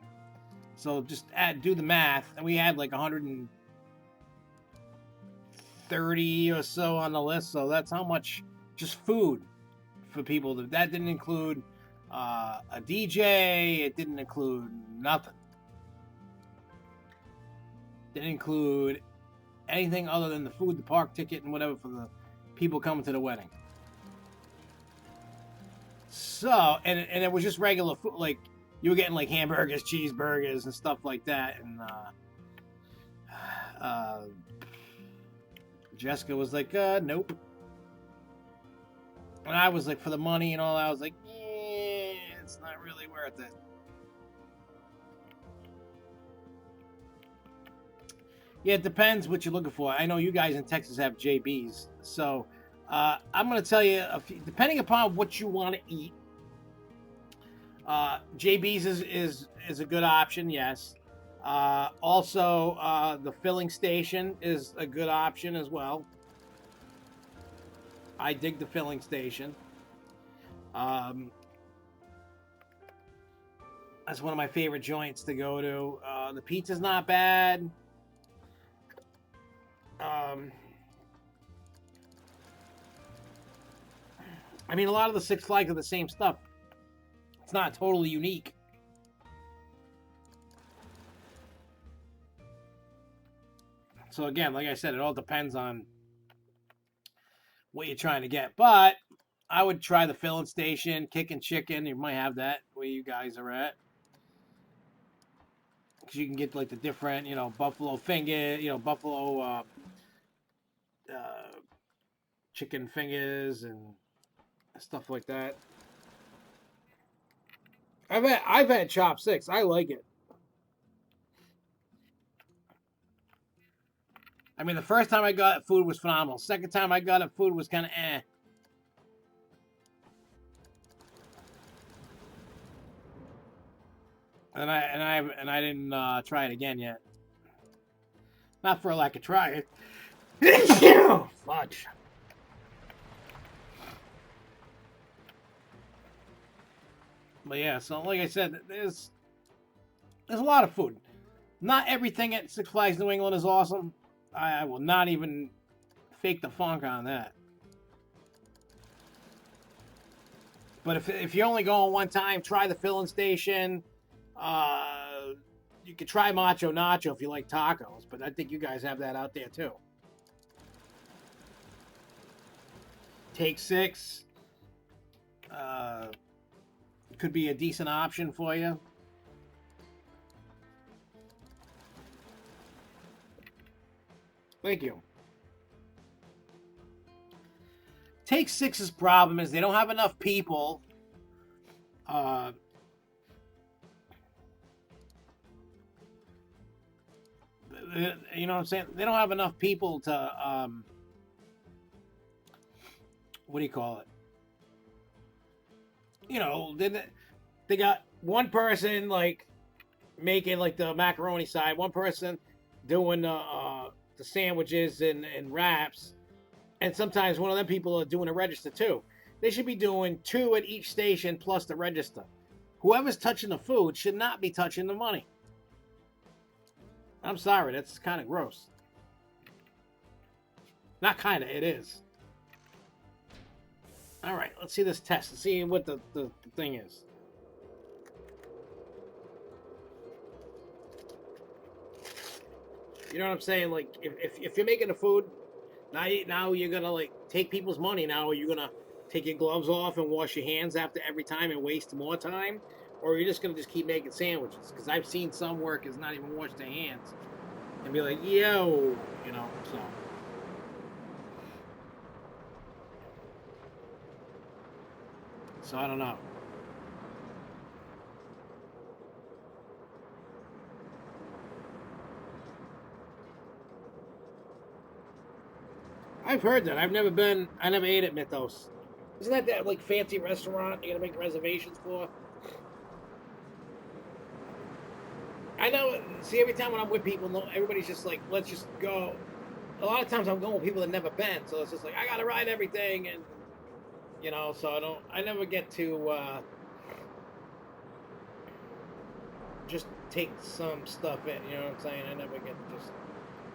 So just do the math, and we had like 130 or so on the list. So that's how much just food for people. That didn't include a DJ. It didn't include nothing. Didn't include anything other than the food, the park ticket, and whatever for the people coming to the wedding. So, and it was just regular food, like you were getting like hamburgers, cheeseburgers, and stuff like that. And Jessica was like, nope. And I was like, for the money and all that, I was like, it's not really worth it. Yeah, it depends what you're looking for. I know you guys in Texas have JB's, so I'm going to tell you, depending upon what you want to eat, JB's is a good option, yes. Also, the filling station is a good option as well. I dig the filling station. That's one of my favorite joints to go to. The pizza's not bad. I mean, a lot of the Six Flags are the same stuff. It's not totally unique. So again, like I said, it all depends on what you're trying to get. But I would try the filling station, Kickin' Chicken. You might have that where you guys are at. Because you can get like the different, buffalo finger, buffalo chicken fingers and stuff like that. I've had chopsticks. I like it. I mean, the first time I got food was phenomenal. Second time I got it, food was kind of eh. And I didn't try it again yet. Not for a lack of trying. Fudge. But yeah, so like I said, there's a lot of food. Not everything at Six Flags New England is awesome. I will not even fake the funk on that. But if you're only going one time, try the filling station. You could try Macho Nacho if you like tacos, but I think you guys have that out there too. Take Six. Could be a decent option for you. Thank you. Take Six's problem is they don't have enough people. You know what I'm saying? They don't have enough people to, what do you call it? They got one person like making like the macaroni side, one person doing the sandwiches and wraps, and sometimes one of them people are doing the register too. They should be doing 2 at each station plus the register. Whoever's touching the food should not be touching the money. I'm sorry, that's kind of gross. Not kind of, it is. All right, let's see this test. Let's see what the thing is. You know what I'm saying? Like, if you're making the food, now you're gonna like take people's money. Now, are you gonna take your gloves off and wash your hands after every time and waste more time, or are you just gonna keep making sandwiches? Because I've seen some workers not even wash their hands and be like, yo, so. So I don't know. I've heard that. I never ate at Mythos. Isn't that like fancy restaurant you gotta make reservations for? I know. See, every time when I'm with people, everybody's just like, let's just go. A lot of times I'm going with people that never been, so it's just like I gotta ride everything, and so I never get to just take some stuff in. You know what I'm saying? I never get to just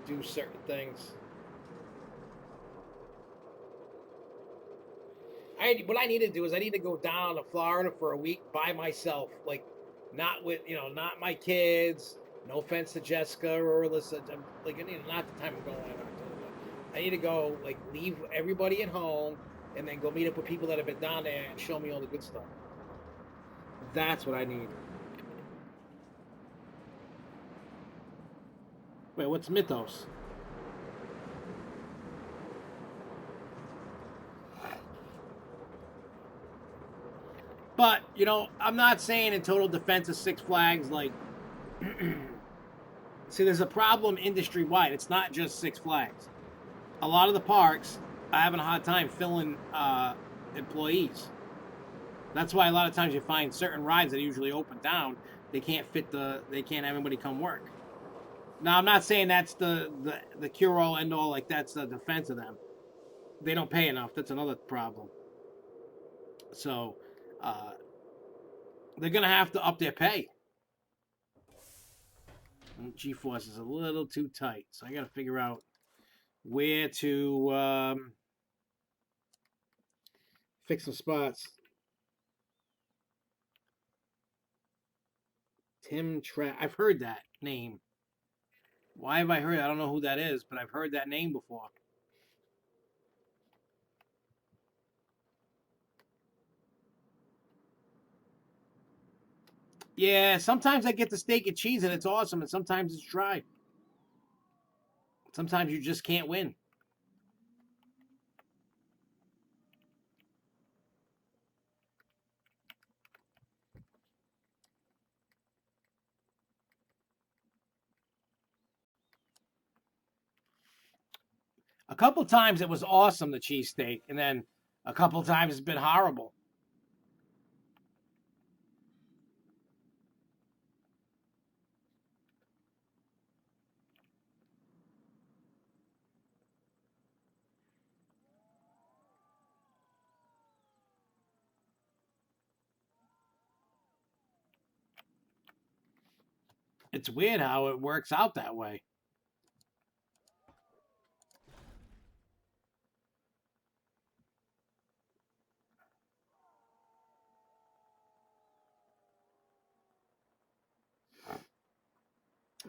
do certain things. What I need to do is I need to go down to Florida for a week by myself, like not with not my kids. No offense to Jessica or Alyssa, like not the time I'm going in October. I need to go like leave everybody at home and then go meet up with people that have been down there and show me all the good stuff. That's what I need. Wait, what's Mythos? But, I'm not saying in total defense of Six Flags, like, see, there's a problem industry-wide. It's not just Six Flags. A lot of the parks are having a hard time filling employees. That's why a lot of times you find certain rides that are usually open down, they can't have anybody come work. Now, I'm not saying that's the cure all end all. Like that's the defense of them. They don't pay enough. That's another problem. So, uh, they're gonna have to up their pay. And GeForce is a little too tight, so I got to figure out where to fix some spots. Tim Track. I've heard that name. Why have I heard? I don't know who that is, but I've heard that name before. Yeah, sometimes I get the steak and cheese and it's awesome, and sometimes it's dry. Sometimes you just can't win. A couple times it was awesome, the cheesesteak, and then a couple times it's been horrible. It's weird how it works out that way.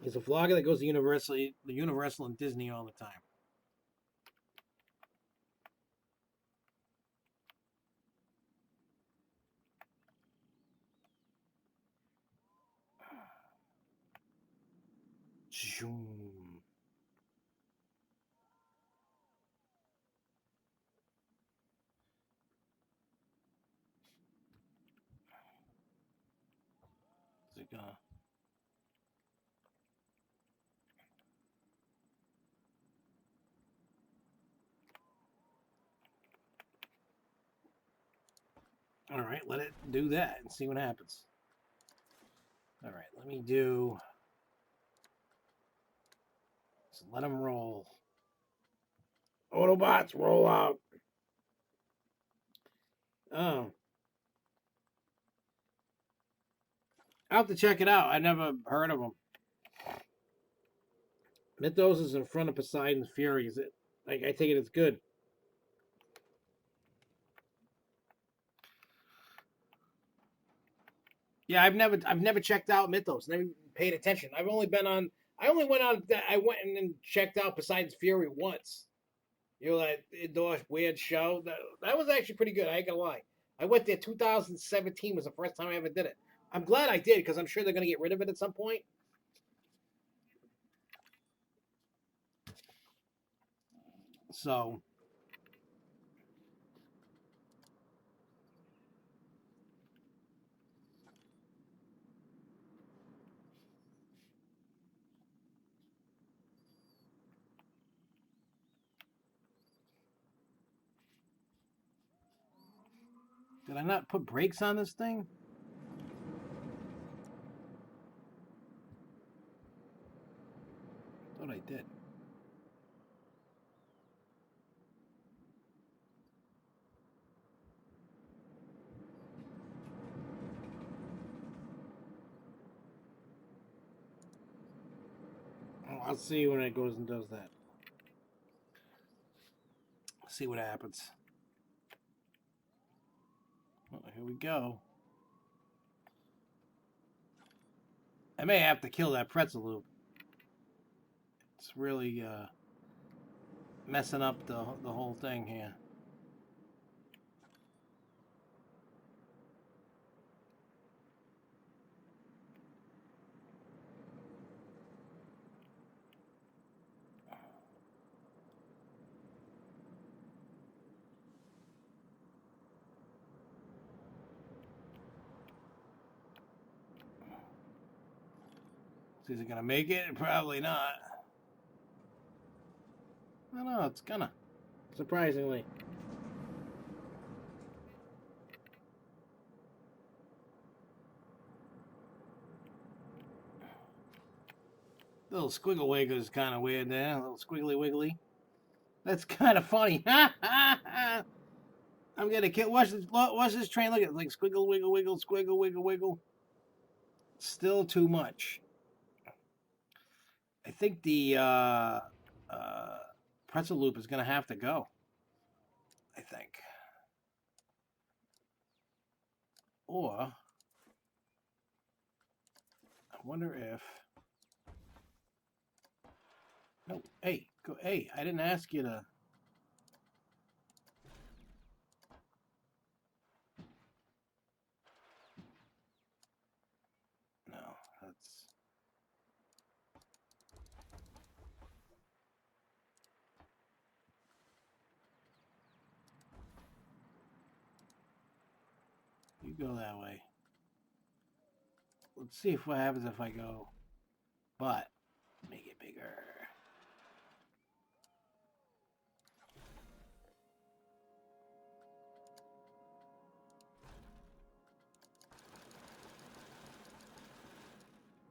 He's a vlogger that goes to Universal and Disney all the time. Zoom. Is it gonna? All right, let it do that and see what happens. All right, let me do. So let them roll. Autobots, roll out. Oh, I'll have to check it out. I never heard of them. Mythos is in front of Poseidon's Fury. Is it? I take it it's good. Yeah, I've never checked out Mythos. Never paid attention. I've only been on. I only went on. I went and checked out Poseidon's Fury once. You know that endorsed weird show. That was actually pretty good. I ain't gonna lie. I went there 2017 was the first time I ever did it. I'm glad I did because I'm sure they're gonna get rid of it at some point. So did I not put brakes on this thing? I thought I did. Oh, I'll see when it goes and does that. See what happens. Oh, here we go. I may have to kill that pretzel loop. It's really messing up the whole thing here. Is it gonna make it? Probably not. I don't know. It's gonna. Surprisingly. Little squiggle wiggle is kind of weird there. A little squiggly wiggly. That's kind of funny. I'm gonna kill. Watch this train. Look at it, like squiggle wiggle wiggle, squiggle wiggle wiggle. Still too much. I think the pretzel loop is gonna have to go. I think. Or I wonder if. No, hey, go. Hey, I didn't ask you to. No, that's. You go that way. Let's see what happens if I go. But make it bigger.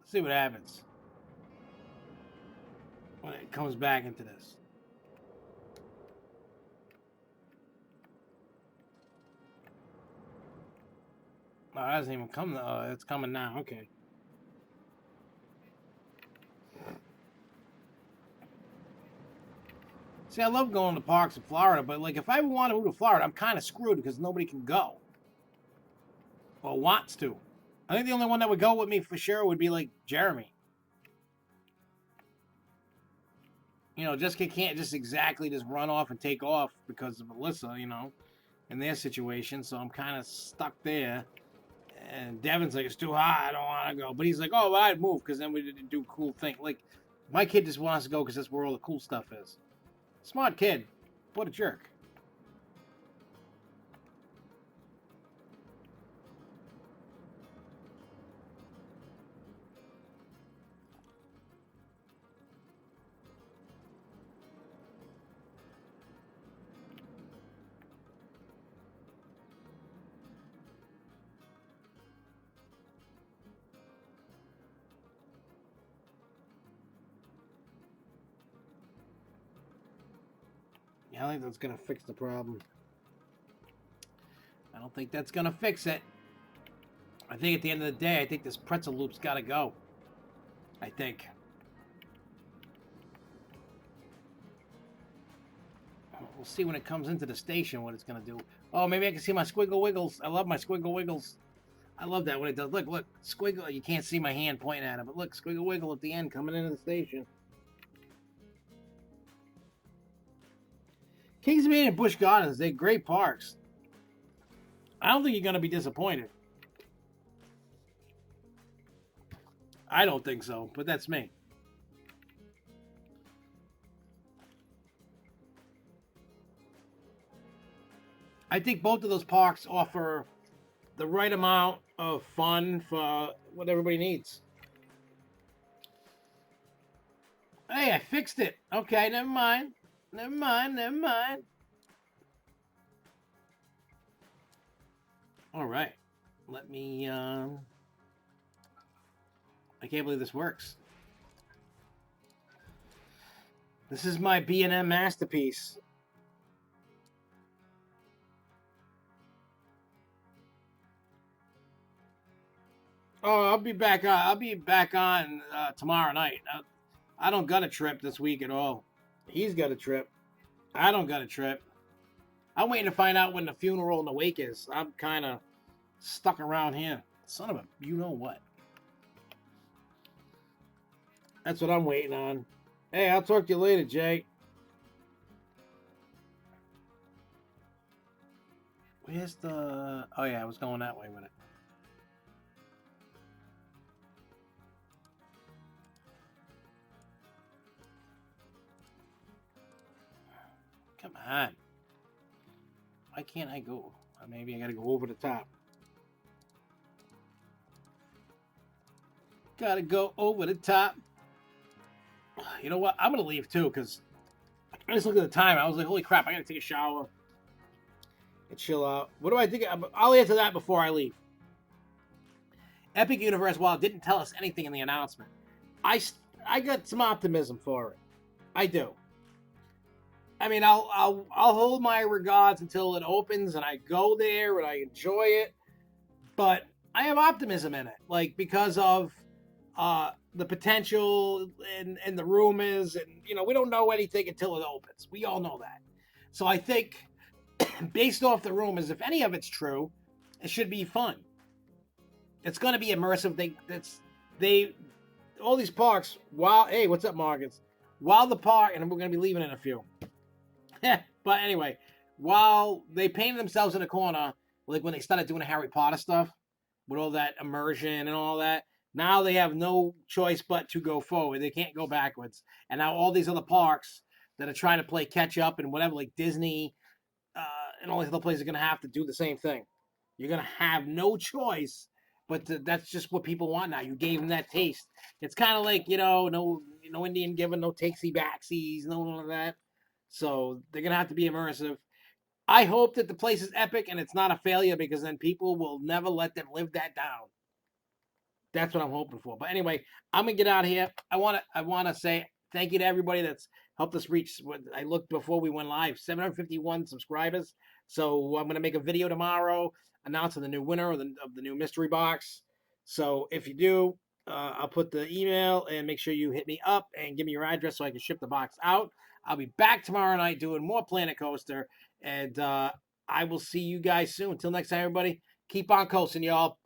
See what happens when it comes back into this. Oh, it hasn't even come. Oh, it's coming now. Okay. See, I love going to parks in Florida, but like if I want to move to Florida, I'm kind of screwed because nobody can go or wants to. I think the only one that would go with me for sure would be like Jeremy. You know, just can't just exactly just run off and take off because of Melissa, you know, in their situation. So I'm kind of stuck there. And Devin's like, it's too hot, I don't want to go. But he's like, oh, well, I'd move because then we'd do cool thing. Like, my kid just wants to go because that's where all the cool stuff is. Smart kid. What a jerk. I think that's going to fix the problem. I don't think that's going to fix it. I think at the end of the day, I think this pretzel loop's got to go. I think. We'll see when it comes into the station what it's going to do. Oh, maybe I can see my squiggle wiggles. I love my squiggle wiggles. I love that when it does. Look, squiggle. You can't see my hand pointing at it, but look, squiggle wiggle at the end coming into the station. Kingsmead and Busch Gardens, they're great parks. I don't think you're going to be disappointed. I don't think so, but that's me. I think both of those parks offer the right amount of fun for what everybody needs. Hey, I fixed it. Okay, never mind. Never mind. All right. Let me, I can't believe this works. This is my B&M masterpiece. Oh, I'll be back on tomorrow night. I don't got a trip this week at all. He's got a trip. I don't got a trip. I'm waiting to find out when the funeral and the wake is. I'm kind of stuck around here. Son of a, you know what? That's what I'm waiting on. Hey, I'll talk to you later, Jay. Where's the... Oh, yeah, I was going that way with it. Come on. Why can't I go? Maybe I gotta go over the top. Gotta go over the top. You know what? I'm gonna leave too, because I just looked at the time. I was like, holy crap, I gotta take a shower and chill out. What do I think? I'll answer that before I leave. Epic Universe, while it didn't tell us anything in the announcement, I I got some optimism for it. I do. I mean, I'll hold my regards until it opens and I go there and I enjoy it. But I have optimism in it, like because of the potential and the rumors, and we don't know anything until it opens. We all know that. So I think, based off the rumors, if any of it's true, it should be fun. It's going to be immersive. They all these parks. While hey, what's up, Marcus? While the park, and we're going to be leaving in a few. But anyway, while they painted themselves in a corner, like when they started doing the Harry Potter stuff with all that immersion and all that, now they have no choice but to go forward. They can't go backwards. And now all these other parks that are trying to play catch up and whatever, like Disney and all these other places, are going to have to do the same thing. You're going to have no choice, but that's just what people want now. You gave them that taste. It's kind of like, no Indian giving, no takesy backsies, no none of that. So they're going to have to be immersive. I hope that the place is epic and it's not a failure, because then people will never let them live that down. That's what I'm hoping for. But anyway, I'm gonna get out of here. I wanna say thank you to everybody that's helped us reach what I looked before we went live, 751 subscribers. So I'm gonna make a video tomorrow announcing the new winner of the new mystery box. So if you do, I'll put the email, and make sure you hit me up and give me your address so I can ship the box out. I'll be back tomorrow night doing more Planet Coaster, and I will see you guys soon. Until next time, everybody, keep on coasting, y'all.